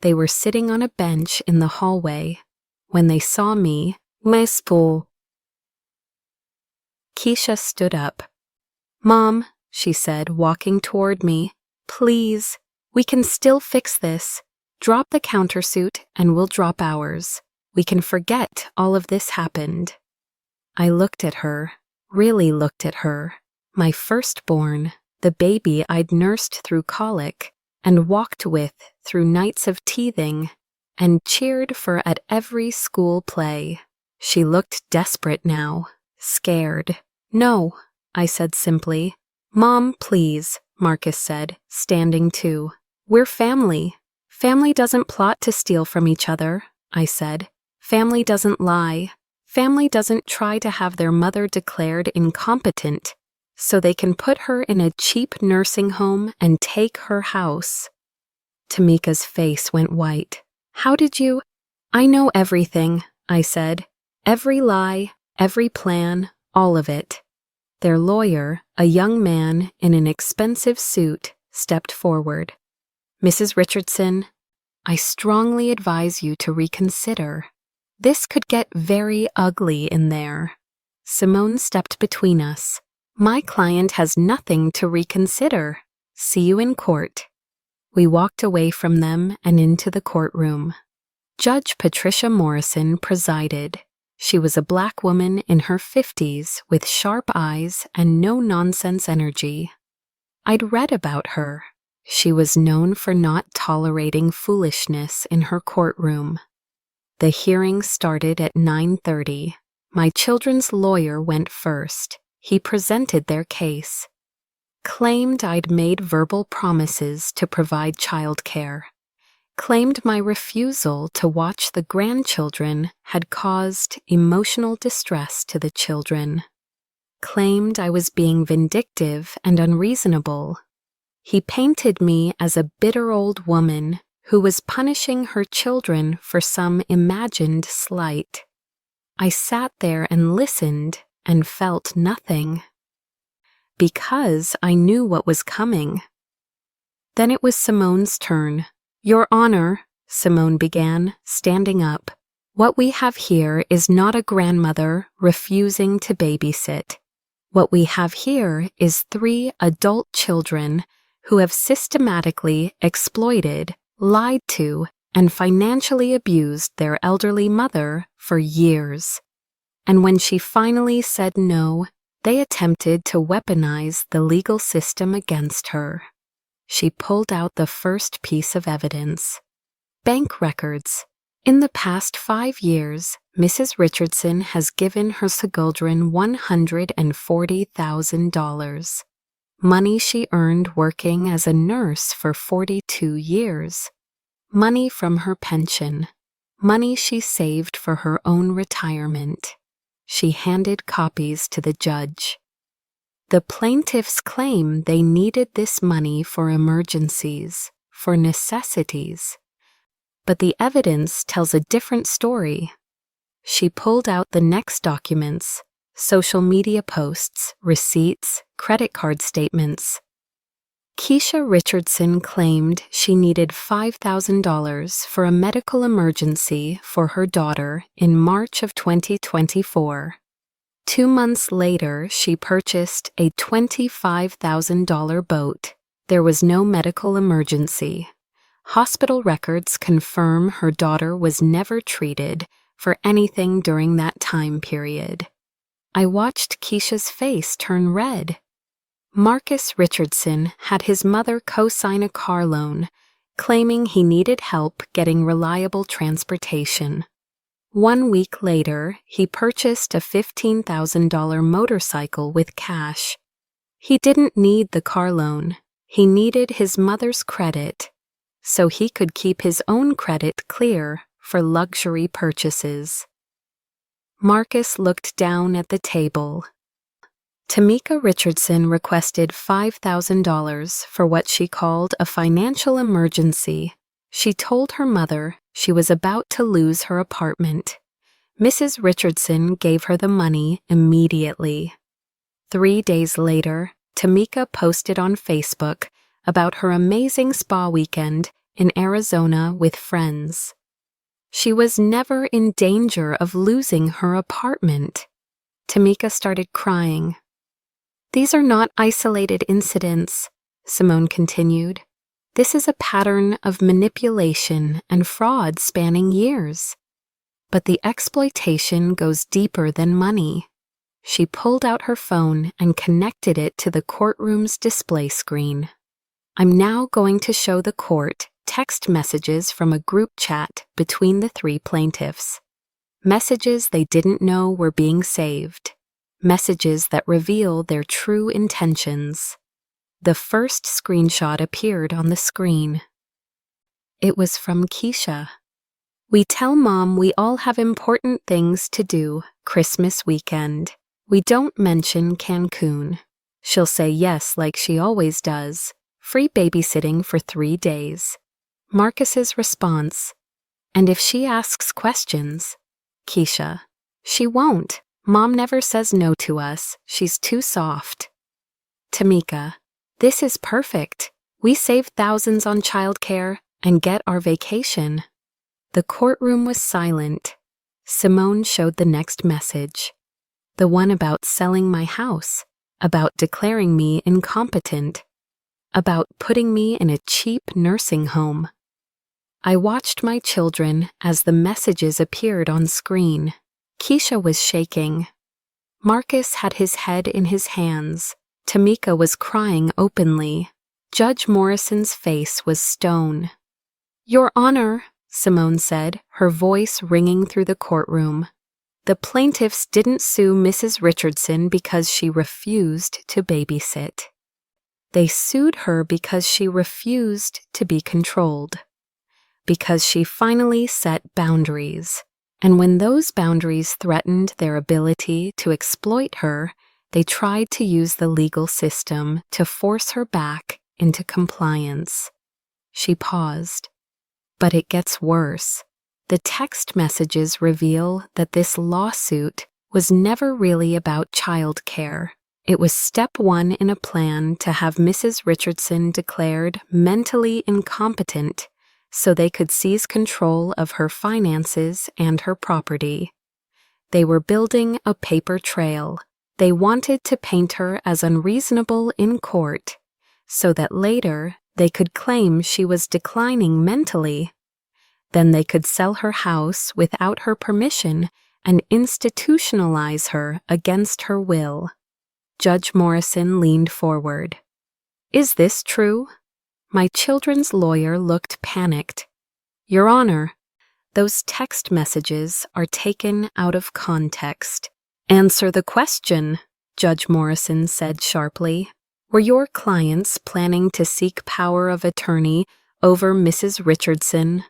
They were sitting on a bench in the hallway. When they saw me, Miss Poole. Keisha stood up. "Mom," she said, walking toward me, "please, we can still fix this. Drop the countersuit and we'll drop ours. We can forget all of this happened." I looked at her, really looked at her, my firstborn, the baby I'd nursed through colic and walked with through nights of teething and cheered for at every school play. She looked desperate now, scared. "No," I said simply. "Mom, please," Marcus said, standing too. "We're family. Family doesn't plot to steal from each other," I said. "Family doesn't lie. Family doesn't try to have their mother declared incompetent so they can put her in a cheap nursing home and take her house." Tamika's face went white. "How did you—" "I know everything," I said. "Every lie, every plan, all of it." Their lawyer, a young man in an expensive suit, stepped forward. "Mrs. Richardson, I strongly advise you to reconsider. This could get very ugly in there." Simone stepped between us. "My client has nothing to reconsider. See you in court." We walked away from them and into the courtroom. Judge Patricia Morrison presided. She was a black woman in her 50s with sharp eyes and no-nonsense energy. I'd read about her. She was known for not tolerating foolishness in her courtroom. The hearing started at 9:30. My children's lawyer went first. He presented their case. Claimed I'd made verbal promises to provide childcare. Claimed my refusal to watch the grandchildren had caused emotional distress to the children. Claimed I was being vindictive and unreasonable. He painted me as a bitter old woman who was punishing her children for some imagined slight. I sat there and listened and felt nothing. Because I knew what was coming. Then it was Simone's turn. "Your Honor," Simone began, standing up, "what we have here is not a grandmother refusing to babysit. What we have here is 3 adult children who have systematically exploited, lied to, and financially abused their elderly mother for years. And when she finally said no, they attempted to weaponize the legal system against her." She pulled out the first piece of evidence. Bank records. In the past 5 years, Mrs. Richardson has given her children $140,000. Money she earned working as a nurse for 42 years. Money from her pension. Money she saved for her own retirement. She handed copies to the judge. The plaintiffs claim they needed this money for emergencies, for necessities. But the evidence tells a different story. She pulled out the next documents, social media posts, receipts, credit card statements. Keisha Richardson claimed she needed $5,000 for a medical emergency for her daughter in March of 2024. 2 months later, she purchased a $25,000 boat. There was no medical emergency. Hospital records confirm her daughter was never treated for anything during that time period. I watched Keisha's face turn red. Marcus Richardson had his mother co-sign a car loan, claiming he needed help getting reliable transportation. 1 week later, he purchased a $15,000 motorcycle with cash. He didn't need the car loan. He needed his mother's credit, so he could keep his own credit clear for luxury purchases. Marcus looked down at the table. Tamika Richardson requested $5,000 for what she called a financial emergency. She told her mother she was about to lose her apartment. Mrs. Richardson gave her the money immediately. 3 days later, Tamika posted on Facebook about her amazing spa weekend in Arizona with friends. She was never in danger of losing her apartment. Tamika started crying. "These are not isolated incidents," Simone continued. "This is a pattern of manipulation and fraud spanning years. But the exploitation goes deeper than money." She pulled out her phone and connected it to the courtroom's display screen. "I'm now going to show the court text messages from a group chat between the 3 plaintiffs. Messages they didn't know were being saved. Messages that reveal their true intentions." The first screenshot appeared on the screen. It was from Keisha. "We tell Mom we all have important things to do Christmas weekend. We don't mention Cancun. She'll say yes like she always does. Free babysitting for 3 days. Marcus's response: "And if she asks questions?" Keisha: "She won't. Mom never says no to us. She's too soft." Tamika: "This is perfect. We save thousands on childcare and get our vacation." The courtroom was silent. Simone showed the next message. The one about selling my house, about declaring me incompetent, about putting me in a cheap nursing home. I watched my children as the messages appeared on screen. Keisha was shaking. Marcus had his head in his hands. Tamika was crying openly. Judge Morrison's face was stone. "Your Honor," Simone said, her voice ringing through the courtroom. "The plaintiffs didn't sue Mrs. Richardson because she refused to babysit. They sued her because she refused to be controlled. Because she finally set boundaries. And when those boundaries threatened their ability to exploit her, they tried to use the legal system to force her back into compliance." She paused. "But it gets worse. The text messages reveal that this lawsuit was never really about child care. It was step 1 in a plan to have Mrs. Richardson declared mentally incompetent so they could seize control of her finances and her property. They were building a paper trail. They wanted to paint her as unreasonable in court so that later they could claim she was declining mentally. Then they could sell her house without her permission and institutionalize her against her will. Judge Morrison leaned forward. "Is this true?" My children's lawyer looked panicked. "Your Honor, those text messages are taken out of context." "Answer the question," Judge Morrison said sharply. "Were your clients planning to seek power of attorney over Mrs. Richardson?"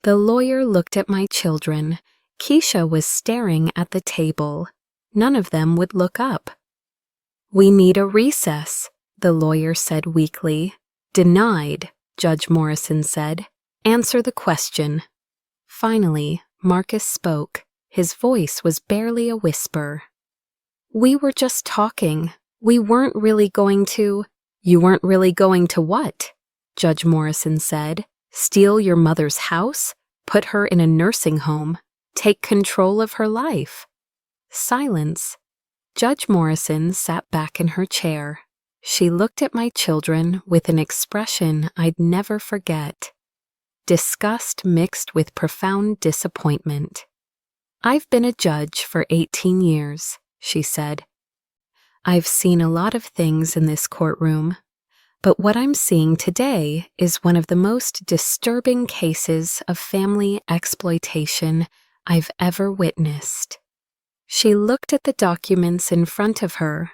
The lawyer looked at my children. Keisha was staring at the table. None of them would look up. "We need a recess," the lawyer said weakly. "Denied," Judge Morrison said. "Answer the question." Finally, Marcus spoke. His voice was barely a whisper. "We were just talking. We weren't really going to—" "You weren't really going to what?" Judge Morrison said. "Steal your mother's house? Put her in a nursing home? Take control of her life?" Silence. Judge Morrison sat back in her chair. She looked at my children with an expression I'd never forget. Disgust mixed with profound disappointment. "I've been a judge for 18 years, she said. "I've seen a lot of things in this courtroom, but what I'm seeing today is one of the most disturbing cases of family exploitation I've ever witnessed." She looked at the documents in front of her.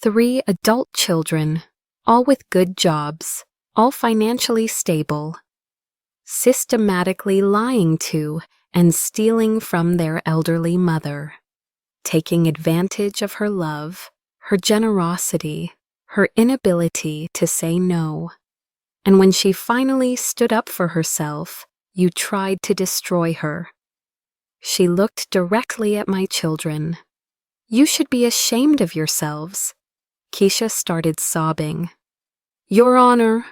3 adult children, all with good jobs, all financially stable. systematically lying to and stealing from their elderly mother, taking advantage of her love, her generosity, her inability to say no. And when she finally stood up for herself, you tried to destroy her. She looked directly at my children. You should be ashamed of yourselves. Keisha started sobbing. Your Honor,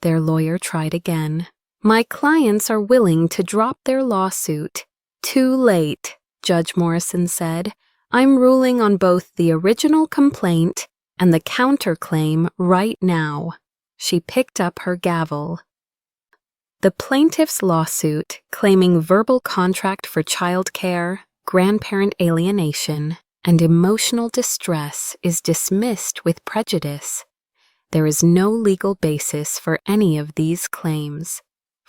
their lawyer tried again. My clients are willing to drop their lawsuit. Too late, Judge Morrison said. I'm ruling on both the original complaint and the counterclaim right now. She picked up her gavel. The plaintiff's lawsuit, claiming verbal contract for child care, grandparent alienation, and emotional distress, is dismissed with prejudice. There is no legal basis for any of these claims.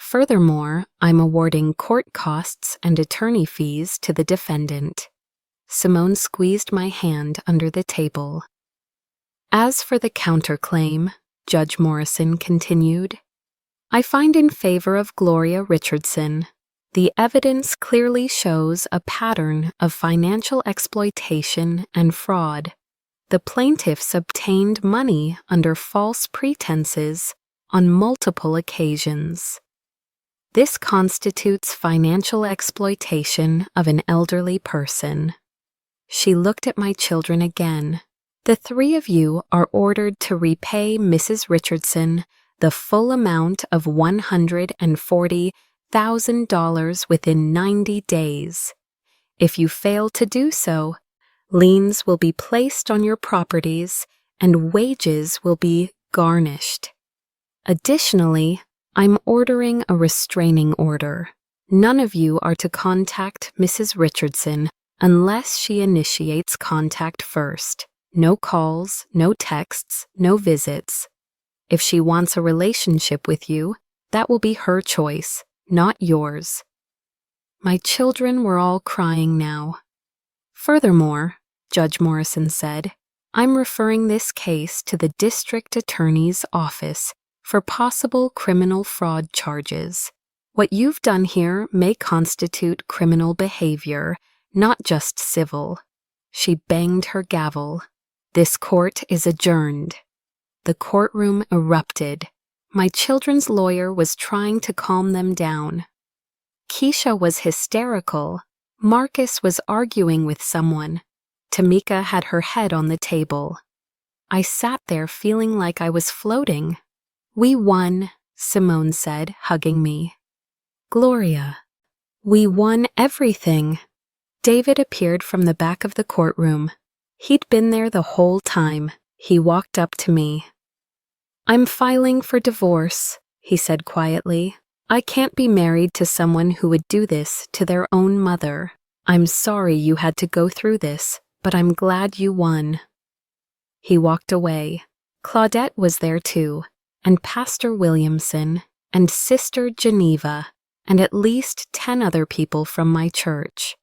Furthermore, I'm awarding court costs and attorney fees to the defendant. Simone squeezed my hand under the table. As for the counterclaim, Judge Morrison continued, I find in favor of Gloria Richardson. The evidence clearly shows a pattern of financial exploitation and fraud. The plaintiffs obtained money under false pretenses on multiple occasions. This constitutes financial exploitation of an elderly person. She looked at my children again. The three of you are ordered to repay Mrs. Richardson the full amount of $140,000 within 90 days. If you fail to do so, liens will be placed on your properties and wages will be garnished. Additionally, I'm ordering a restraining order. None of you are to contact Mrs. Richardson unless she initiates contact first. No calls, no texts, no visits. If she wants a relationship with you, that will be her choice, not yours. My children were all crying now. Furthermore, Judge Morrison said, I'm referring this case to the district attorney's office for possible criminal fraud charges. What you've done here may constitute criminal behavior, not just civil. She banged her gavel. This court is adjourned. The courtroom erupted. My children's lawyer was trying to calm them down. Keisha was hysterical. Marcus was arguing with someone. Tamika had her head on the table. I sat there feeling like I was floating. We won, Simone said, hugging me. Gloria, we won everything. David appeared from the back of the courtroom. He'd been there the whole time. He walked up to me. I'm filing for divorce, he said quietly. I can't be married to someone who would do this to their own mother. I'm sorry you had to go through this, but I'm glad you won. He walked away. Claudette was there too, and Pastor Williamson, and Sister Geneva, and at least 10 other people from my church.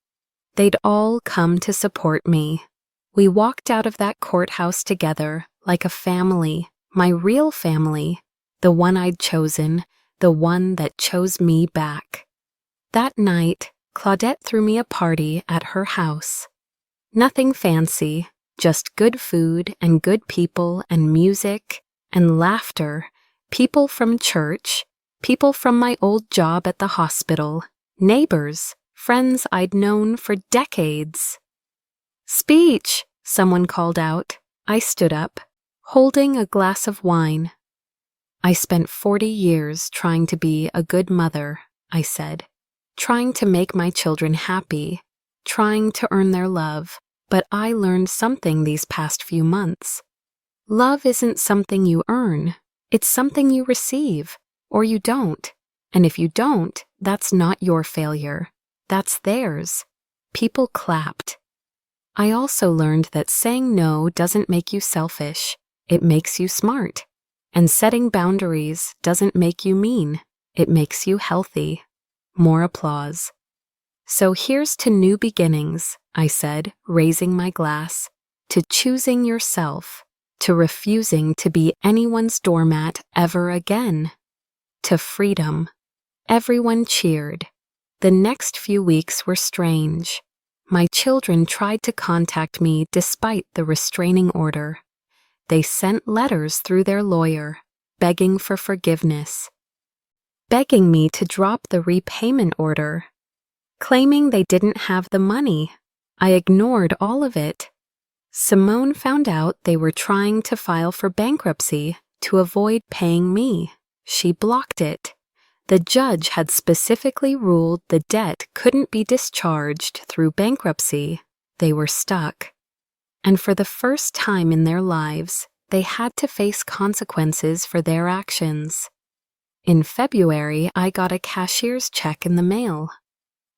They'd all come to support me. We walked out of that courthouse together like a family, my real family, the one I'd chosen, the one that chose me back. That night, Claudette threw me a party at her house. Nothing fancy, just good food and good people and music and laughter, people from church, people from my old job at the hospital, neighbors, friends I'd known for decades. Speech, someone called out. I stood up, holding a glass of wine. I spent 40 years trying to be a good mother, I said, trying to make my children happy, trying to earn their love, but I learned something these past few months. Love isn't something you earn, it's something you receive, or you don't. And if you don't, that's not your failure. That's theirs. People clapped. I also learned that saying no doesn't make you selfish, it makes you smart. And setting boundaries doesn't make you mean, it makes you healthy. More applause. So here's to new beginnings, I said, raising my glass, to choosing yourself, to refusing to be anyone's doormat ever again, to freedom. Everyone cheered. The next few weeks were strange. My children tried to contact me despite the restraining order. They sent letters through their lawyer, begging for forgiveness, begging me to drop the repayment order, claiming they didn't have the money. I ignored all of it. Simone found out they were trying to file for bankruptcy to avoid paying me. She blocked it. The judge had specifically ruled the debt couldn't be discharged through bankruptcy. They were stuck. And for the first time in their lives, they had to face consequences for their actions. In February, I got a cashier's check in the mail.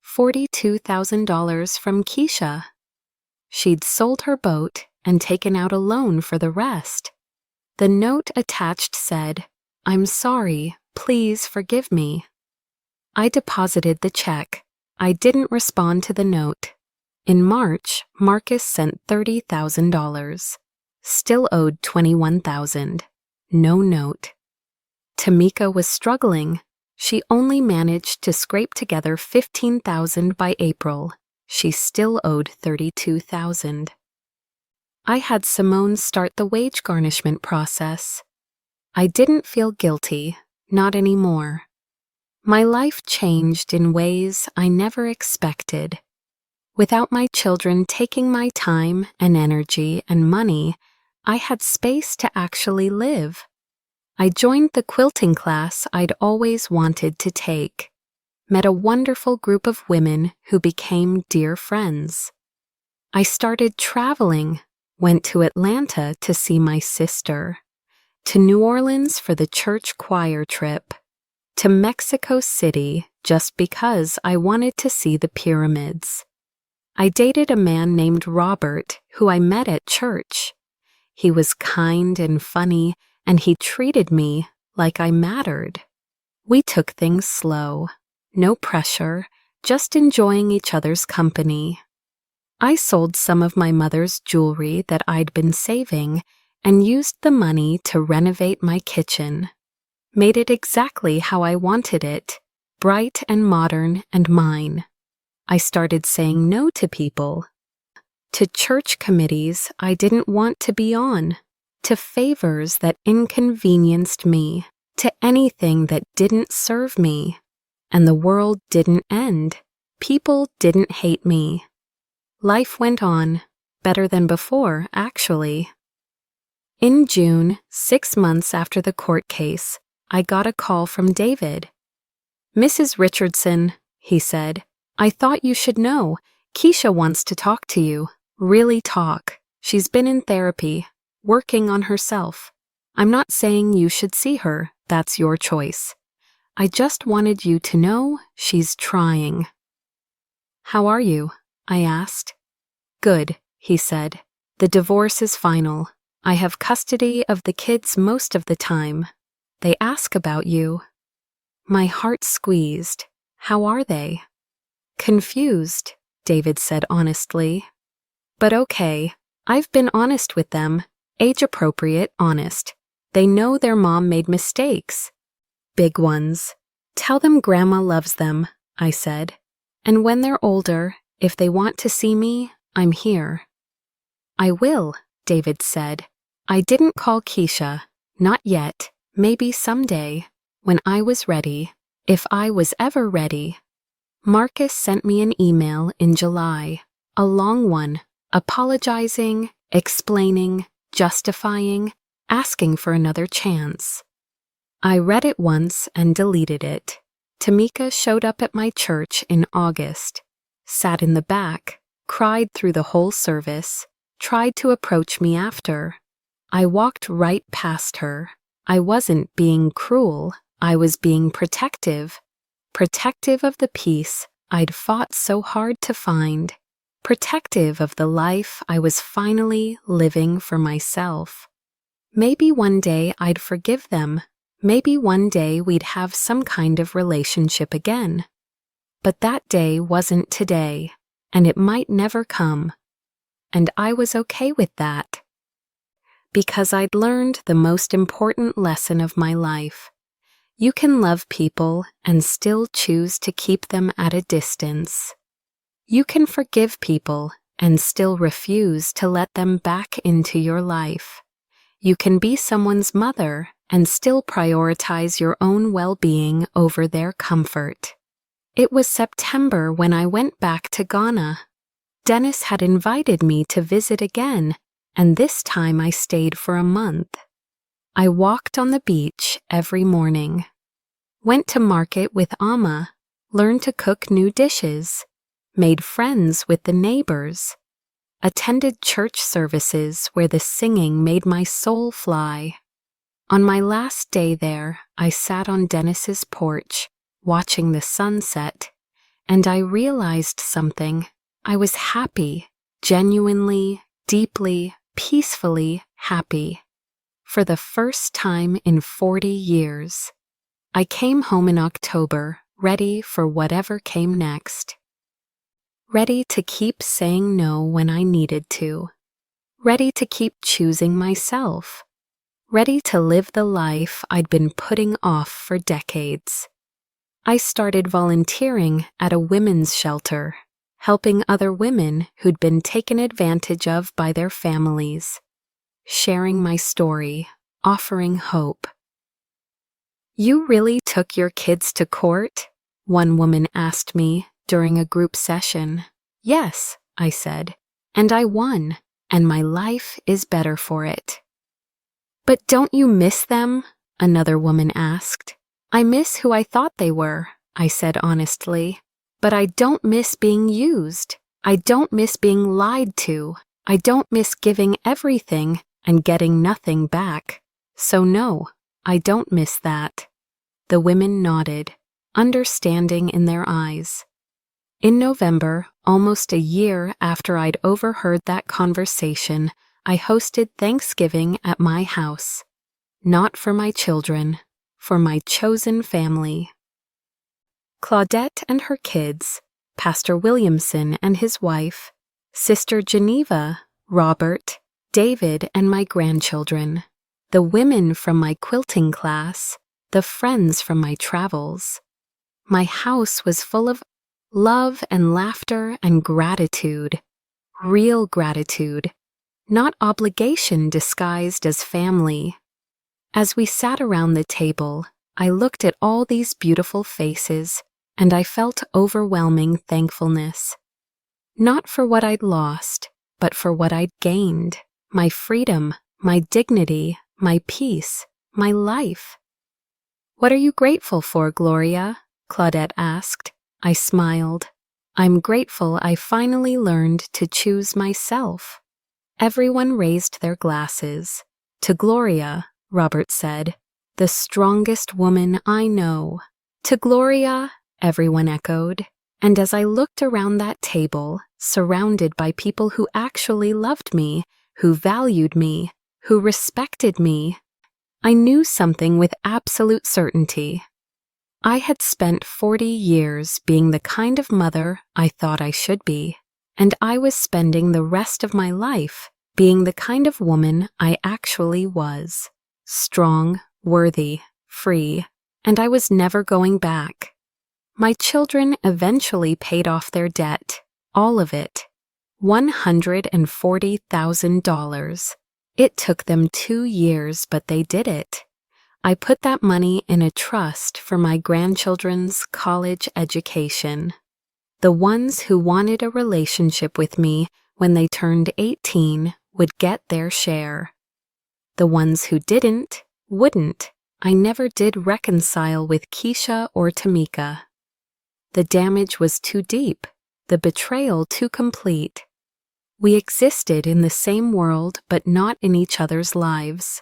$42,000 from Keisha. She'd sold her boat and taken out a loan for the rest. The note attached said, "I'm sorry, please forgive me." I deposited the check. I didn't respond to the note. In March, Marcus sent $30,000. Still owed $21,000. No note. Tamika was struggling. She only managed to scrape together $15,000 by April. She still owed $32,000. I had Simone start the wage garnishment process. I didn't feel guilty, not anymore. My life changed in ways I never expected. Without my children taking my time and energy and money, I had space to actually live. I joined the quilting class I'd always wanted to take, met a wonderful group of women who became dear friends. I started traveling, went to Atlanta to see my sister, to New Orleans for the church choir trip, to Mexico City just because I wanted to see the pyramids. I dated a man named Robert who I met at church. He was kind and funny, and he treated me like I mattered. We took things slow, no pressure, just enjoying each other's company. I sold some of my mother's jewelry that I'd been saving and used the money to renovate my kitchen. Made it exactly how I wanted it, bright and modern and mine. I started saying no to people, to church committees I didn't want to be on, to favors that inconvenienced me, to anything that didn't serve me. And the world didn't end. People didn't hate me. Life went on, better than before, actually. In June, 6 months after the court case, I got a call from David. "Mrs. Richardson," he said, "I thought you should know. Keisha wants to talk to you. Really talk. She's been in therapy, working on herself. I'm not saying you should see her. That's your choice. I just wanted you to know she's trying." "How are you?" I asked. "Good," he said. "The divorce is final. I have custody of the kids most of the time. They ask about you." My heart squeezed. "How are they?" "Confused," David said honestly. "But okay, I've been honest with them, age-appropriate honest. They know their mom made mistakes. Big ones. Tell them Grandma loves them," I said. "And when they're older, if they want to see me, I'm here." "I will," David said. "I didn't call Keisha. Not yet. Maybe someday. When I was ready. If I was ever ready." Marcus sent me an email in July. A long one. Apologizing, explaining, justifying, asking for another chance. I read it once and deleted it. Tamika showed up at my church in August, sat in the back, cried through the whole service, tried to approach me after. I walked right past her. I wasn't being cruel, I was being protective. Protective of the peace I'd fought so hard to find. Protective of the life I was finally living for myself. Maybe one day I'd forgive them. Maybe one day we'd have some kind of relationship again. But that day wasn't today, and it might never come. And I was okay with that. Because I'd learned the most important lesson of my life. You can love people and still choose to keep them at a distance. You can forgive people and still refuse to let them back into your life. You can be someone's mother and still prioritize your own well-being over their comfort. It was September when I went back to Ghana. Dennis had invited me to visit again, and this time I stayed for a month. I walked on the beach every morning, went to market with Amma, learned to cook new dishes, made friends with the neighbors, attended church services where the singing made my soul fly. On my last day there, I sat on Dennis's porch, watching the sunset, and I realized something. I was happy, genuinely, deeply, peacefully happy. For the first time in 40 years. I came home in October, ready for whatever came next. Ready to keep saying no when I needed to. Ready to keep choosing myself. Ready to live the life I'd been putting off for decades. I started volunteering at a women's shelter, helping other women who'd been taken advantage of by their families. Sharing my story, offering hope. You really took your kids to court? One woman asked me during a group session. Yes, I said, and I won, and my life is better for it. But don't you miss them? Another woman asked. I miss who I thought they were, I said honestly, but I don't miss being used. I don't miss being lied to. I don't miss giving everything and getting nothing back. So no, I don't miss that. The women nodded, understanding in their eyes. In November, almost a year after I'd overheard that conversation, I hosted Thanksgiving at my house. Not for my children, for my chosen family. Claudette and her kids, Pastor Williamson and his wife, Sister Geneva, Robert, David and my grandchildren, the women from my quilting class, the friends from my travels. My house was full of love and laughter and gratitude, real gratitude, not obligation disguised as family. As we sat around the table, I looked at all these beautiful faces and I felt overwhelming thankfulness. Not for what I'd lost, but for what I'd gained. My freedom, my dignity, my peace, my life. What are you grateful for, Gloria? Claudette asked. I smiled. I'm grateful I finally learned to choose myself. Everyone raised their glasses. To Gloria, Robert said, the strongest woman I know. To Gloria, everyone echoed. And as I looked around that table, surrounded by people who actually loved me, who valued me, who respected me, I knew something with absolute certainty. I had spent 40 years being the kind of mother I thought I should be, and I was spending the rest of my life being the kind of woman I actually was. Strong, worthy, free, and I was never going back. My children eventually paid off their debt, all of it, $140,000. It took them 2 years, but they did it. I put that money in a trust for my grandchildren's college education. The ones who wanted a relationship with me when they turned 18 would get their share. The ones who didn't, wouldn't. I never did reconcile with Keisha or Tamika. The damage was too deep, the betrayal too complete. We existed in the same world but not in each other's lives.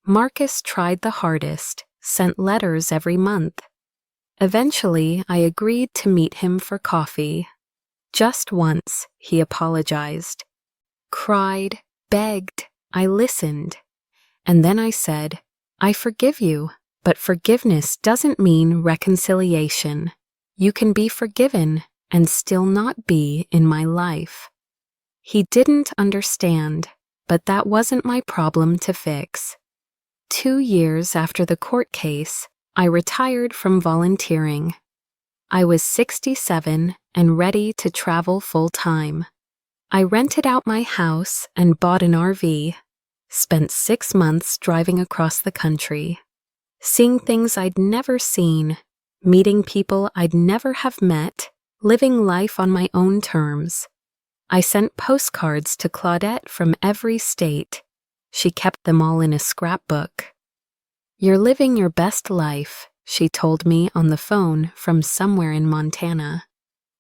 Marcus tried the hardest, sent letters every month. Eventually, I agreed to meet him for coffee. Just once, he apologized. Cried, begged, I listened. And then I said, I forgive you, but forgiveness doesn't mean reconciliation. You can be forgiven and still not be in my life. He didn't understand, but that wasn't my problem to fix. 2 years after the court case, I retired from volunteering. I was 67 and ready to travel full-time. I rented out my house and bought an RV, spent 6 months driving across the country, seeing things I'd never seen, meeting people I'd never have met, living life on my own terms. I sent postcards to Claudette from every state. She kept them all in a scrapbook. "You're living your best life," she told me on the phone from somewhere in Montana.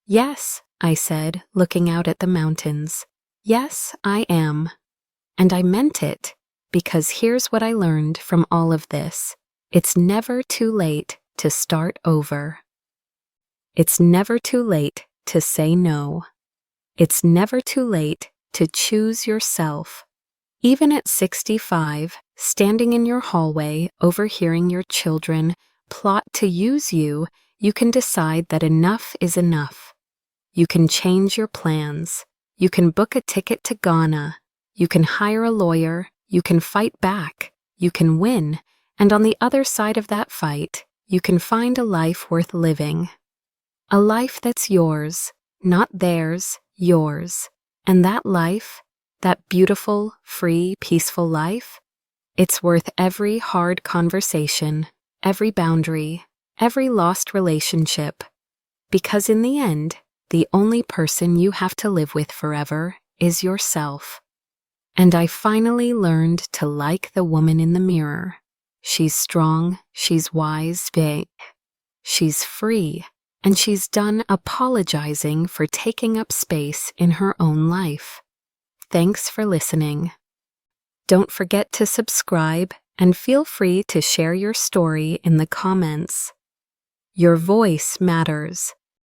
"Yes," I said, looking out at the mountains. "Yes, I am." And I meant it, because here's what I learned from all of this. It's never too late to start over. It's never too late to say no. It's never too late to choose yourself. Even at 65, standing in your hallway, overhearing your children plot to use you, you can decide that enough is enough. You can change your plans. You can book a ticket to Ghana. You can hire a lawyer. You can fight back. You can win. And on the other side of that fight, you can find a life worth living. A life that's yours, not theirs, yours. And that life, that beautiful, free, peaceful life, it's worth every hard conversation, every boundary, every lost relationship. Because in the end, the only person you have to live with forever is yourself. And I finally learned to like the woman in the mirror. She's strong, she's wise, big. She's free, and she's done apologizing for taking up space in her own life. Thanks for listening. Don't forget to subscribe and feel free to share your story in the comments. Your voice matters.